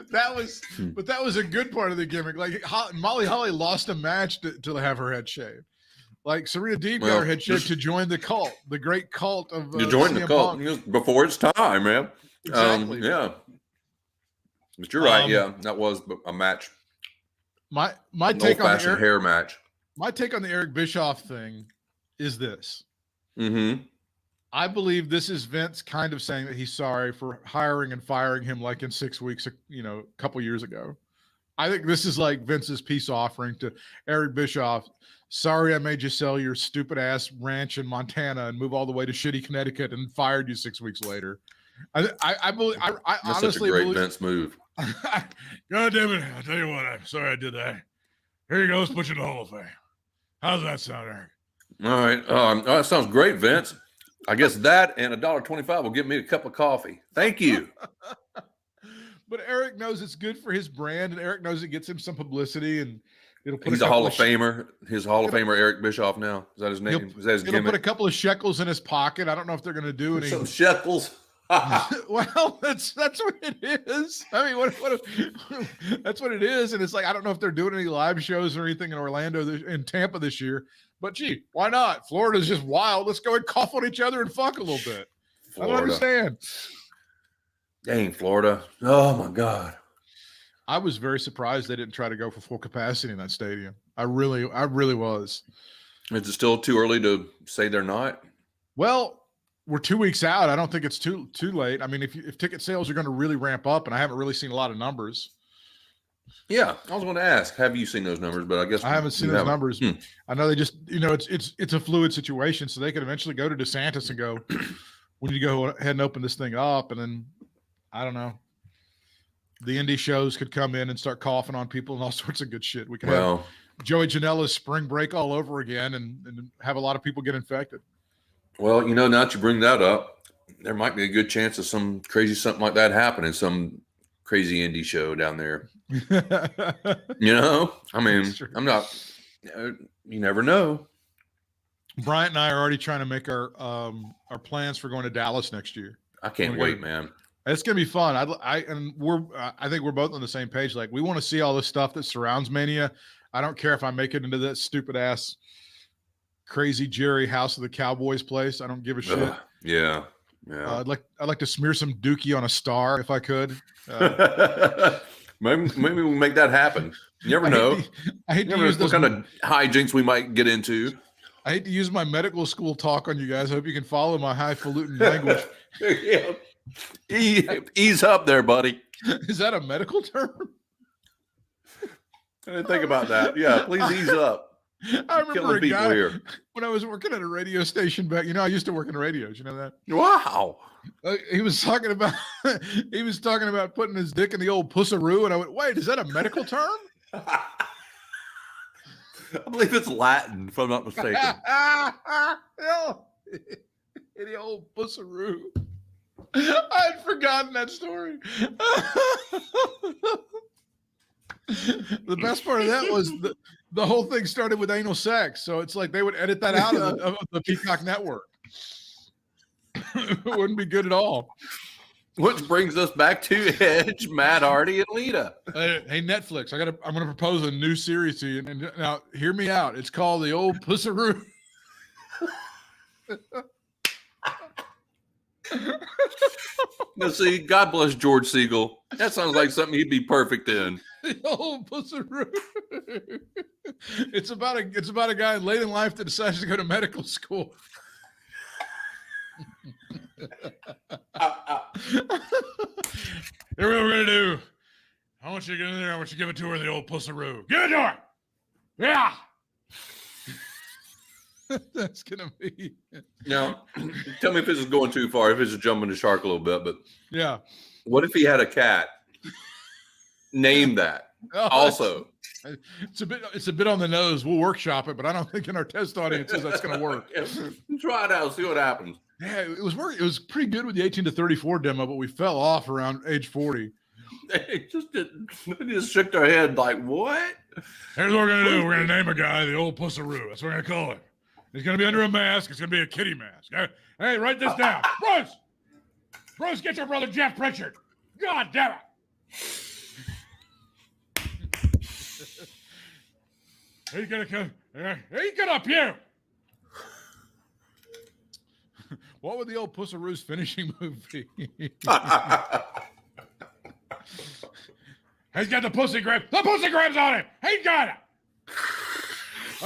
that was a good part of the gimmick. Like Molly Holly lost a match to have her head shaved. Like Serena Deeb got her head shaved to join the cult, the great cult of to join the cult before it's time, man. Exactly. Yeah. But you're right. Yeah, that was a match. My take on the hair match. My take on the Eric Bischoff thing is this. Mm-hmm. I believe this is Vince kind of saying that he's sorry for hiring and firing him like in 6 weeks, a couple years ago. I think this is like Vince's peace offering to Eric Bischoff. Sorry, I made you sell your stupid ass ranch in Montana and move all the way to shitty Connecticut and fired you 6 weeks later. I believe. I That's honestly such a great believe, Vince move. God damn it! I'll tell you what. I'm sorry I did that. Here you go. Let's put you in the Hall of Fame. How's that sound, Eric? All right. That sounds great, Vince. I guess that and $1.25 will get me a cup of coffee. Thank you. But Eric knows it's good for his brand, and Eric knows it gets him some publicity, and it'll put. He's a Hall of Famer. His Hall of Famer, Eric Bischoff. Now is that his name? Is that his gimmick? He'll put a couple of shekels in his pocket. I don't know if they're going to do any. Some shekels. Well, that's what it is. I mean, what that's what it is, and it's like I don't know if they're doing any live shows or anything in Orlando in Tampa this year. But gee, why not? Florida's just wild. Let's go and cough on each other and fuck a little bit. Florida. I don't understand. Dang, Florida. Oh my God. I was very surprised they didn't try to go for full capacity in that stadium. I really was. Is it still too early to say they're not? Well, we're 2 weeks out. I don't think it's too late. I mean, if ticket sales are going to really ramp up, and I haven't really seen a lot of numbers. Yeah, I was going to ask, have you seen those numbers? But I guess I haven't seen those numbers. I know they just, it's a fluid situation, so they could eventually go to DeSantis and go, we need to go ahead and open this thing up, and then I don't know. The indie shows could come in and start coughing on people and all sorts of good shit. We could have Joey Janela's spring break all over again and have a lot of people get infected. Well, now that you bring that up, there might be a good chance of some crazy something like that happening, some crazy indie show down there. I mean, I'm not, you never know. Bryant and I are already trying to make our plans for going to Dallas next year. I can't wait, man. It's gonna be fun. I think we're both on the same page. Like, we want to see all the stuff that surrounds Mania. I don't care if I make it into that stupid ass Crazy Jerry House of the Cowboys place. I don't give a shit. Yeah. I'd like to smear some dookie on a star if I could. Maybe we'll make that happen. You never know. I hate to use what kind of hijinks we might get into. I hate to use my medical school talk on you guys. I hope you can follow my highfalutin language. Yeah. Ease up there, buddy. Is that a medical term? I didn't think about that. Yeah, please ease up. I remember a guy here. When I was working at a radio station back. I used to work in radios. You know that? Wow. He was talking about putting his dick in the old pussaroo, and I went, "Wait, is that a medical term?" I believe it's Latin, if I'm not mistaken. The old pussaroo. I'd forgotten that story. The best part of that was the whole thing started with anal sex, so it's like they would edit that out of the Peacock network. It wouldn't be good at all. Which brings us back to Edge, Matt Hardy, and Lita. Hey, Netflix, I'm gonna propose a new series to you, and now hear me out. It's called The Old Pussaroo. Now, see, God bless George Siegel. That sounds like something he'd be perfect in. The old pussaroo. It's about a guy late in life that decides to go to medical school. Here's what we're gonna do. I want you to get in there. I want you to give it to her, the old pussaroo. Give it to her. Yeah. That's gonna be. Now, tell me if this is going too far. If this is jumping the shark a little bit, but yeah. What if he had a cat? Name that. Also, it's a bit on the nose. We'll workshop it, but I don't think in our test audiences that's gonna work. Try it out. See what happens. Yeah, it was pretty good with the 18 to 34 demo, but we fell off around age 40. They just shook their head like, what? Here's what we're gonna do. We're gonna name a guy the old pussaroo. That's what we're gonna call him. He's going to be under a mask. It's going to be a kitty mask. Hey, write this down. Bruce, get your brother Jeff Pritchard. God damn it. He's going to come. Hey, get up here. What would the old pussaroo's finishing move be? He's got the pussy grab. The pussy grabs on him. He got it.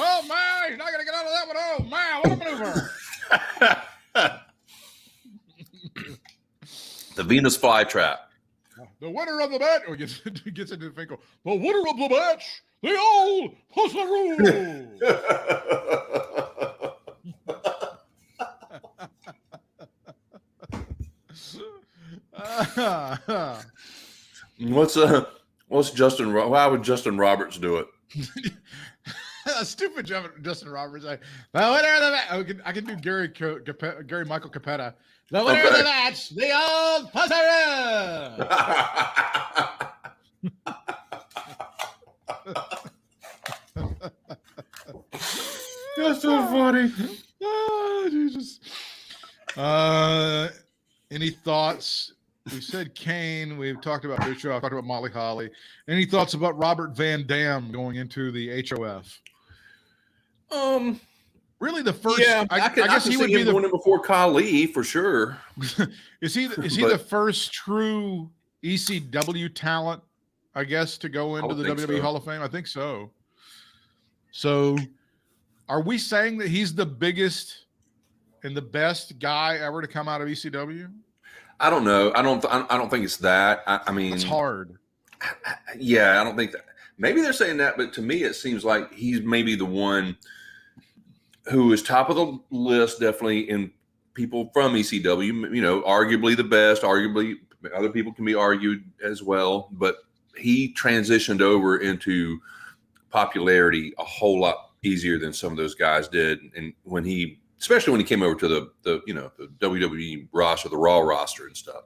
Oh, man, he's not going to get out of that one. Oh, man, what a maneuver. The Venus flytrap. The winner of the match. Oh, he gets into the Finkel. The winner of the match, the old pussaroo. What's Justin? How would Justin Roberts do it? Stupid Justin Roberts. The winner of the match. I can do Gary Michael Capetta. The winner of the match, the old pussaroo. That's so funny. Oh, Jesus. Any thoughts? We said Kane. We've talked about Bischoff. Talked about Molly Holly. Any thoughts about Robert Van Dam going into the HOF? Really, the first. Yeah, I guess he would be the one before Kali for sure. Is he the first true ECW talent? I guess, to go into the WWE so. Hall of Fame? I think so. So are we saying that he's the biggest and the best guy ever to come out of ECW? I don't know. I don't think it's that. I mean, it's hard. Yeah, I don't think that. Maybe they're saying that, but to me, it seems like he's maybe the one who is top of the list, definitely in people from ECW. You know, arguably the best. Arguably, other people can be argued as well, but he transitioned over into popularity a whole lot easier than some of those guys did. And especially when he came over to the WWE roster, the Raw roster and stuff.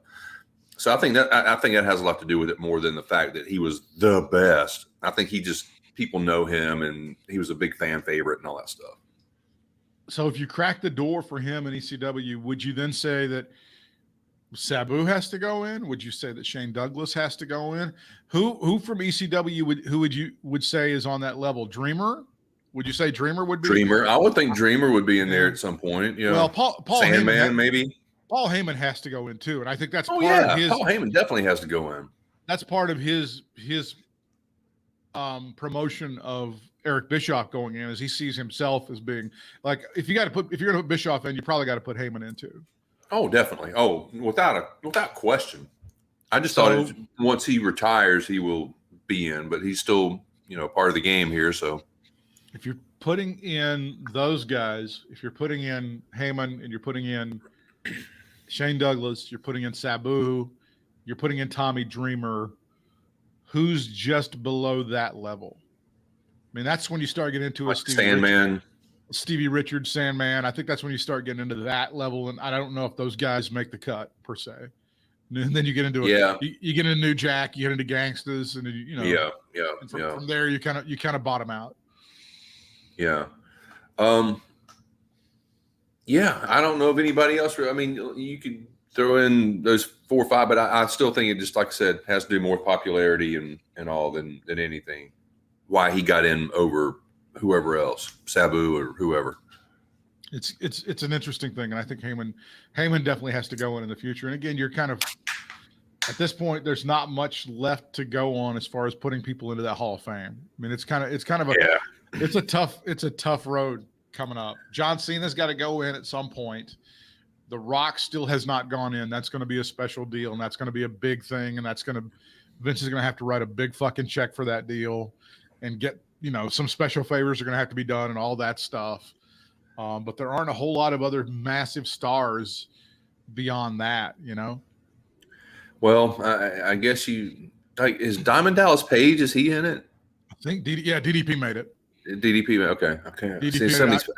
So I think that has a lot to do with it more than the fact that he was the best. I think people know him and he was a big fan favorite and all that stuff. So if you crack the door for him in ECW, would you then say that Sabu has to go in? Would you say that Shane Douglas has to go in? Who from ECW would say is on that level? Dreamer? Would you say Dreamer would be? Dreamer. I would think Dreamer would be in there at some point. You know, well, Paul Sandman maybe. Paul Heyman has to go in too, and I think that's part of his. Paul Heyman definitely has to go in. That's part of his promotion of Eric Bischoff going in, as he sees himself as being like, if you're going to put Bischoff in, you probably got to put Heyman in too. Oh, definitely. Oh, without question. I just thought once he retires, he will be in, but he's still, part of the game here. So if you're putting in those guys, if you're putting in Heyman and you're putting in Shane Douglas, you're putting in Sabu, you're putting in Tommy Dreamer, who's just below that level? I mean, that's when you start getting into a Stevie Richards, Sandman. I think that's when you start getting into that level, and I don't know if those guys make the cut per se. And then you get into you get into New Jack, you get into Gangsters, and from there you kind of bottom out. Yeah. I don't know of anybody else. I mean, you could throw in those 4 or 5, but I still think it just, like I said, has to do more with popularity and all than anything. Why he got in over whoever else, Sabu or whoever. It's an interesting thing, and I think Heyman definitely has to go in the future. And again, you're kind of at this point, there's not much left to go on as far as putting people into that Hall of Fame. I mean, it's a tough road coming up. John Cena's got to go in at some point. The Rock still has not gone in. That's going to be a special deal, and that's going to be a big thing, and Vince is going to have to write a big fucking check for that deal and get, some special favors are going to have to be done and all that stuff. But there aren't a whole lot of other massive stars beyond that, Well, I guess is Diamond Dallas Page, is he in it? I think DDP made it. DDP, okay. DDP,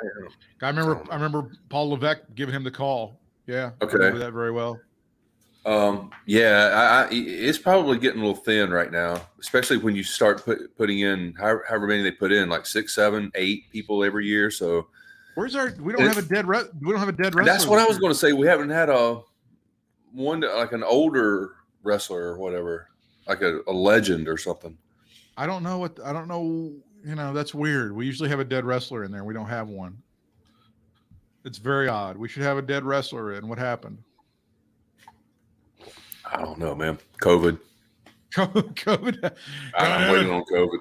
I remember Paul Levesque giving him the call. Yeah, okay. I remember that very well. It's probably getting a little thin right now, especially when you start putting in however many they put in, like 6, 7, 8 people every year. So we don't have a dead wrestler. That's what I was going to say. We haven't had like an older wrestler or whatever, like a legend or something. I don't know. That's weird. We usually have a dead wrestler in there. We don't have one. It's very odd. We should have a dead wrestler in. What happened? I don't know, man. COVID. I'm waiting on COVID.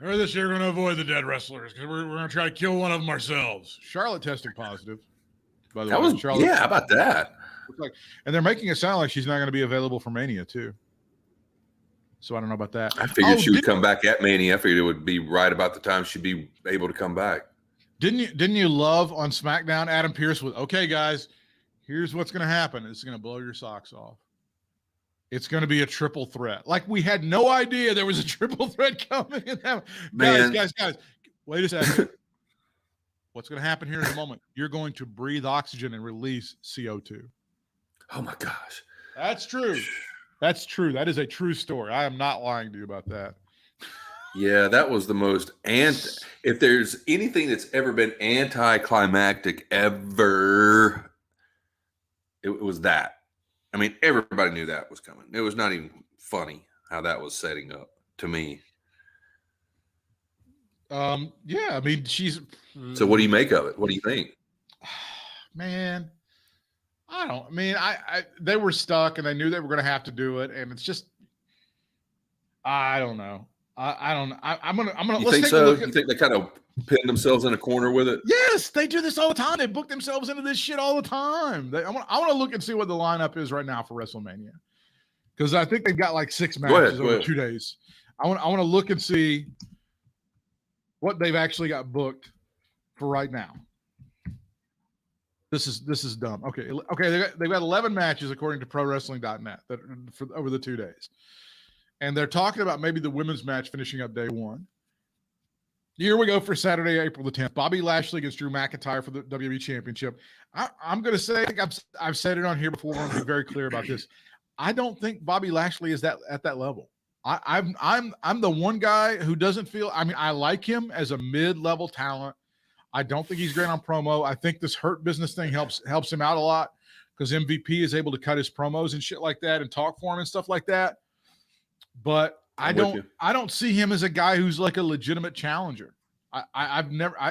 Or this year, we're going to avoid the dead wrestlers because we're going to try to kill one of them ourselves. Charlotte tested positive. By the way, Charlotte. Yeah, how about that? And they're making it sound like she's not going to be available for Mania too. So I don't know about that. I figured she would come back at Mania. I figured it would be right about the time she'd be able to come back. Didn't you love on SmackDown Adam Pearce with, okay, guys, here's what's going to happen. It's going to blow your socks off. It's going to be a triple threat. Like we had no idea there was a triple threat coming. Guys, wait a second. What's going to happen here in a moment? You're going to breathe oxygen and release CO2. Oh my gosh. That's true. That's true. That is a true story. I am not lying to you about that. Yeah, that was the most if there's anything that's ever been anticlimactic ever, it was that. I mean, everybody knew that was coming. It was not even funny how that was setting up to me. Yeah, I mean, So what do you make of it? What do you think? Man, they were stuck and they knew they were going to have to do it. And it's just, I don't know. I don't know. I'm gonna. You think so? You think they kind of pin themselves in a corner with it? Yes, they do this all the time. They book themselves into this shit all the time. I want to look and see what the lineup is right now for WrestleMania, because I think they've got like 6 matches over 2 days. I want to look and see what they've actually got booked for right now. This is dumb. Okay. They've got 11 matches according to ProWrestling.net that for over the 2 days, and they're talking about maybe the women's match finishing up day 1. Here we go for Saturday, April the 10th. Bobby Lashley against Drew McIntyre for the WWE Championship. I'm going to say, I think I've said it on here before. I want to be very clear about this. I don't think Bobby Lashley is at that level. I'm the one guy who doesn't feel. I mean, I like him as a mid-level talent. I don't think he's great on promo. I think this Hurt Business thing helps him out a lot because MVP is able to cut his promos and shit like that and talk for him and stuff like that. But I don't see him as a guy who's like a legitimate challenger.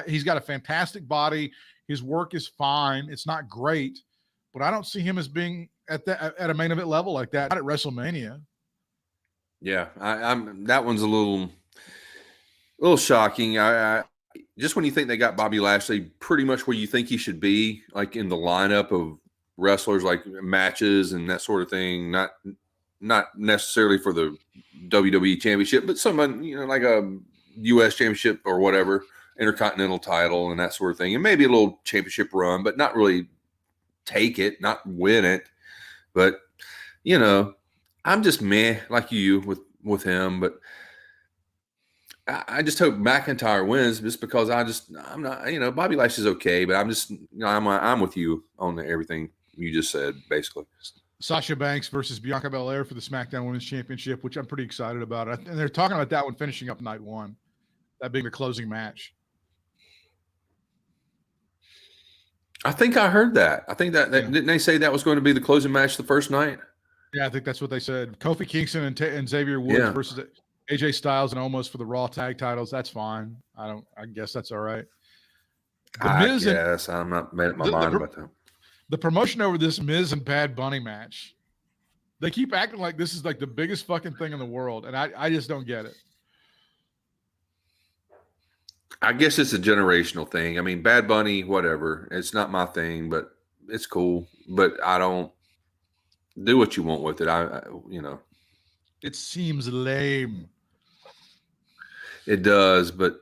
He's got a fantastic body. His work is fine. It's not great, but I don't see him as being at a main event level like that. Not at WrestleMania. Yeah, I'm that one's a little shocking. I just when you think they got Bobby Lashley pretty much where you think he should be, like in the lineup of wrestlers, like matches and that sort of thing, not necessarily for the WWE Championship, but someone, like a U.S. Championship or whatever, Intercontinental title and that sort of thing, and maybe a little championship run, but not really take it, not win it. But I'm just meh like you with him, but I just hope McIntyre wins just because I'm not, Bobby Lashley's okay, but I'm just, I'm with you on everything you just said, basically. Sasha Banks versus Bianca Belair for the SmackDown Women's Championship, which I'm pretty excited about. And they're talking about that one finishing up night 1, that being the closing match. I think I heard that. I think that didn't they say that was going to be the closing match the first night? Yeah, I think that's what they said. Kofi Kingston and Xavier Woods versus AJ Styles and Omos for the Raw tag titles. That's fine. I guess that's all right. I guess I'm not mad at my mind about that. The promotion over this Miz and Bad Bunny match, they keep acting like this is like the biggest fucking thing in the world, and I just don't get it. I guess it's a generational thing. I mean, Bad Bunny, whatever. It's not my thing, but it's cool. But I don't do what you want with it. It seems lame. It does, but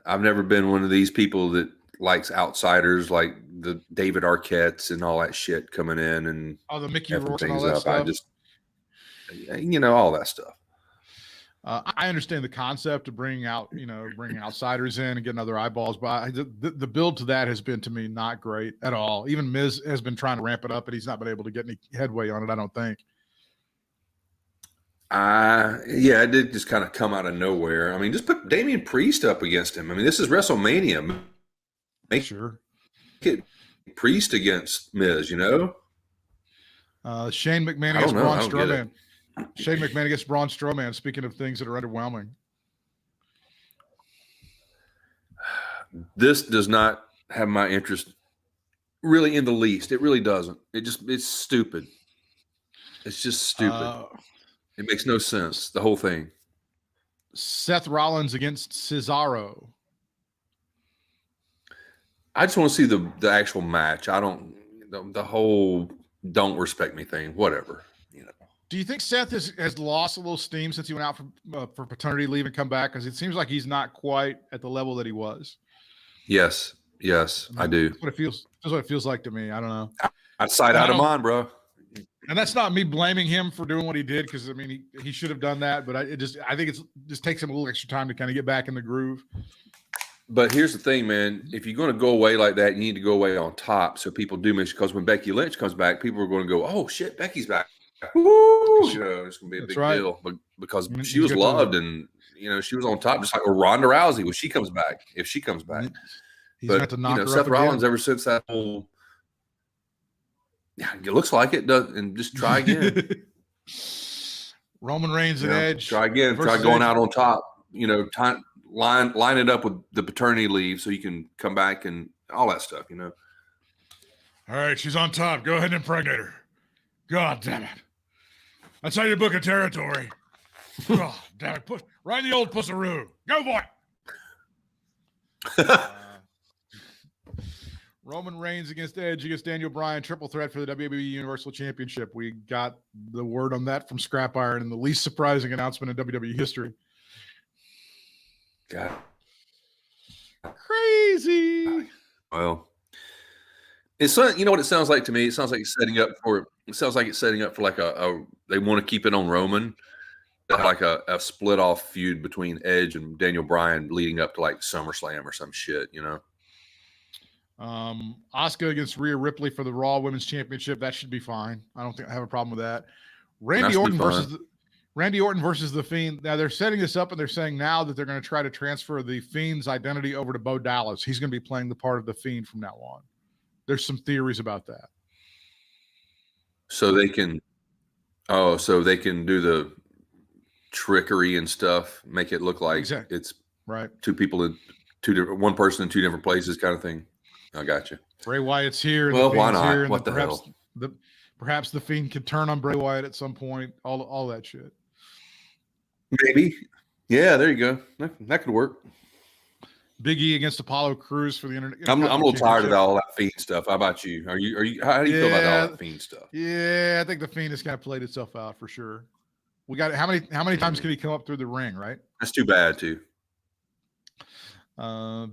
I've never been one of these people that likes outsiders like the David Arquettes and all that shit coming in and the Mickey Rourke and all that stuff. I just, all that stuff. I understand the concept of bringing outsiders in and getting other eyeballs, but the build to that has been, to me, not great at all. Even Miz has been trying to ramp it up, but he's not been able to get any headway on it, I don't think. It did just kind of come out of nowhere. I mean, just put Damian Priest up against him. I mean, this is WrestleMania. Sure. Get Priest against Miz, Shane McMahon against Braun Strowman. Shane McMahon against Braun Strowman. Speaking of things that are underwhelming. This does not have my interest really in the least. It really doesn't. It's stupid. It's just stupid. It makes no sense, the whole thing. Seth Rollins against Cesaro. I just want to see the actual match. I don't the whole don't respect me thing. Whatever, Do you think Seth has lost a little steam since he went out for paternity leave and come back? Because it seems like he's not quite at the level that he was. Yes, I do. That's what it feels. That's what it feels like to me. I don't know. I'd sight out of mind, bro. And that's not me blaming him for doing what he did, because I mean he should have done that. But I think it just takes him a little extra time to kind of get back in the groove. But here's the thing, man. If you're going to go away like that, you need to go away on top so people do miss. Because when Becky Lynch comes back, people are going to go, "Oh shit, Becky's back!" Woo! It's going to be a big deal. But because she was loved and she was on top, just like Ronda Rousey when she comes back. If she comes back, but Seth Rollins ever since that whole, it looks like it does, and just try again. Roman Reigns and Edge. Try again. Try going out on top. Line it up with the paternity leave so you can come back and all that stuff, All right, she's on top. Go ahead and impregnate her. God damn it. That's how you book a territory. Oh, Damn it. Right in the old pussaroo. Go, boy. Roman Reigns against Edge against Daniel Bryan, triple threat for the WWE Universal Championship. We got the word on that from Scrap Iron and the least surprising announcement in WWE history. God. Crazy. Well, it's, you know what it sounds like to me? It sounds like it's setting up for like they want to keep it on Roman, like a split off feud between Edge and Daniel Bryan leading up to like SummerSlam or some shit, you know? Asuka against Rhea Ripley for the Raw Women's Championship. That should be fine. I don't think I have a problem with that. Randy Orton versus the Fiend. Now they're setting this up and they're saying now that they're going to try to transfer the Fiend's identity over to Bo Dallas. He's going to be playing the part of the Fiend from now on. There's some theories about that. So they can do the trickery and stuff, make it look like it's right. Two people in one person in two different places kind of thing. I got you. Bray Wyatt's here. Well, why not? Here, what the hell? Perhaps the Fiend could turn on Bray Wyatt at some point. All that shit. Maybe. Yeah, there you go. That could work. Big E against Apollo Crews for the internet. I'm a little tired of all that Fiend stuff. How about you? Are you? How do you feel about all that Fiend stuff? Yeah, I think the Fiend has kind of played itself out for sure. We got how many times can he come up through the ring? Right. That's too bad too.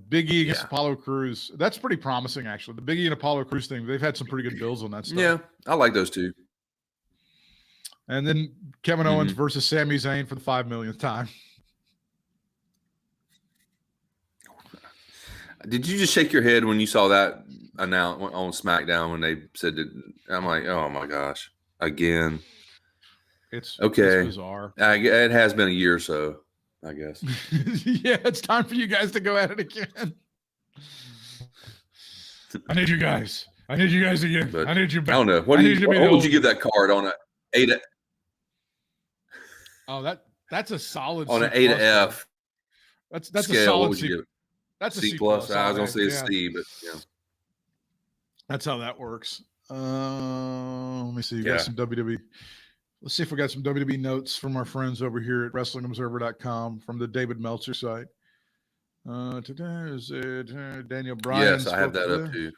Big E against Apollo Crews. That's pretty promising, actually. The Big E and Apollo Crews thing, they've had some pretty good builds on that stuff. Yeah, I like those two. And then Kevin Owens versus Sami Zayn for the 5 millionth time. Did you just shake your head when you saw that announcement on SmackDown when they said that? I'm like, oh my gosh, again. It's bizarre. It has been a year or so, I guess. Yeah, it's time for you guys to go at it again. I need you guys. I need you guys again. I need you back. I don't know. What would you give that card on an A to? Oh, that's a solid on an A to F. That's scale, a solid what would C. you give? That's a C plus. I was gonna say a C, but yeah. That's how that works. Let me see. You got some WWE. Let's see if we got some WWE notes from our friends over here at WrestlingObserver.com from the David Meltzer site. Today is Daniel Bryan. Yes, I have that up too.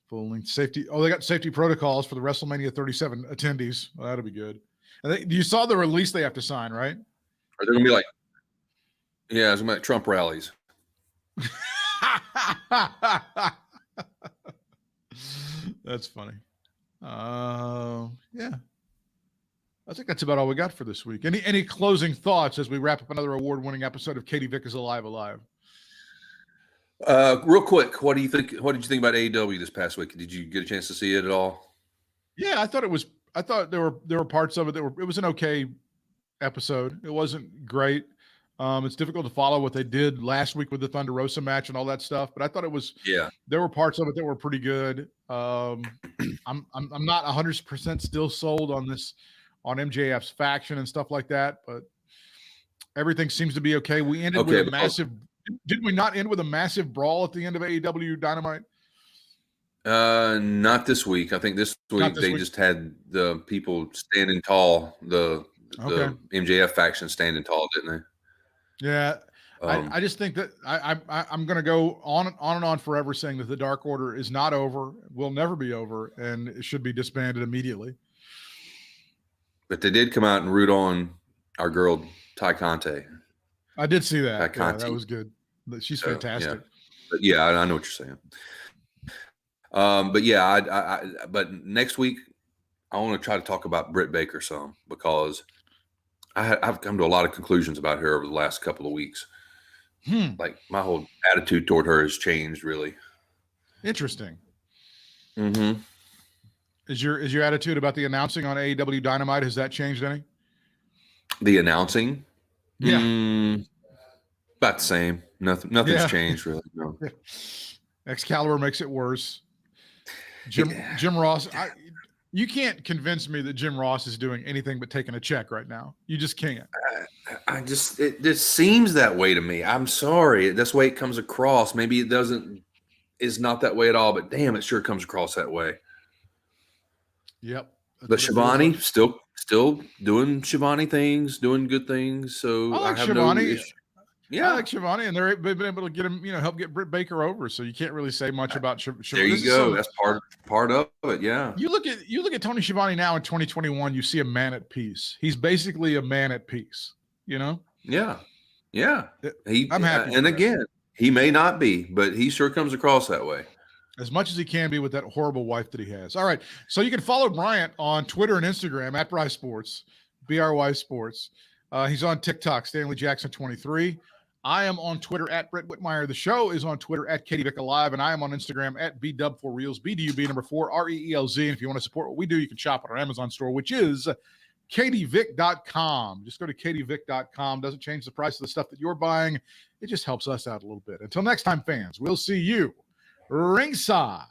Full length safety. Oh, they got safety protocols for the WrestleMania 37 attendees. Well, that'll be good. And you saw the release they have to sign, right? Are they gonna be like? Yeah, it's gonna be like Trump rallies. That's funny. Yeah. I think that's about all we got for this week. Any closing thoughts as we wrap up another award-winning episode of Katie Vick is Alive? Real quick, what did you think about AEW this past week? Did you get a chance to see it at all? Yeah, I thought there were parts of it it was an okay episode. It wasn't great. It's difficult to follow what they did last week with the Thunder Rosa match and all that stuff, but I thought there were parts of it that were pretty good. I'm not 100% still sold on MJF's faction and stuff like that, but everything seems to be okay. We ended with a massive. Did we not end with a massive brawl at the end of AEW Dynamite? Not this week. I think this week they just had the people standing tall. The MJF faction standing tall, didn't they? Yeah, I just think that I'm going to go on and on forever saying that the Dark Order is not over, will never be over, and it should be disbanded immediately. But they did come out and root on our girl Ty Conte. I did see that. Yeah, that was good. She's fantastic. Yeah. But yeah, I know what you're saying. But yeah, but next week I want to try to talk about Britt Baker some because I've come to a lot of conclusions about her over the last couple of weeks. Like my whole attitude toward her has changed, really. Interesting. Mm-hmm. Is your attitude about the announcing on AEW Dynamite, has that changed any? The announcing? Yeah. About the same. Nothing's changed, really. No. Excalibur makes it worse. Jim Ross, you can't convince me that Jim Ross is doing anything but taking a check right now. You just can't. It just seems that way to me. I'm sorry. That's the way it comes across. Maybe it's not that way at all, but damn, it sure comes across that way. Yep. But Shivani, still still doing Shivani things, doing good things. So I like have Shivani. no issue. Yeah, I like Shivani, and they've been able to get him, help get Britt Baker over. So you can't really say much about Shivani. There you go. That's part of it. Yeah. You look at Tony Schiavone now in 2021. You see a man at peace. He's basically a man at peace. Yeah. I'm happy. And again, he may not be, but he sure comes across that way. As much as he can be with that horrible wife that he has. All right. So you can follow Bryant on Twitter and Instagram at Bry Sports, BRY Sports. He's on TikTok, Stanley Jackson 23. I am on Twitter at Brett Whitmire. The show is on Twitter at Katie Vick Alive, and I am on Instagram at BDub4Reels, BDUB 4 REELZ. And if you want to support what we do, you can shop at our Amazon store, which is katievick.com. Just go to katievick.com. Doesn't change the price of the stuff that you're buying. It just helps us out a little bit. Until next time, fans, we'll see you ringside.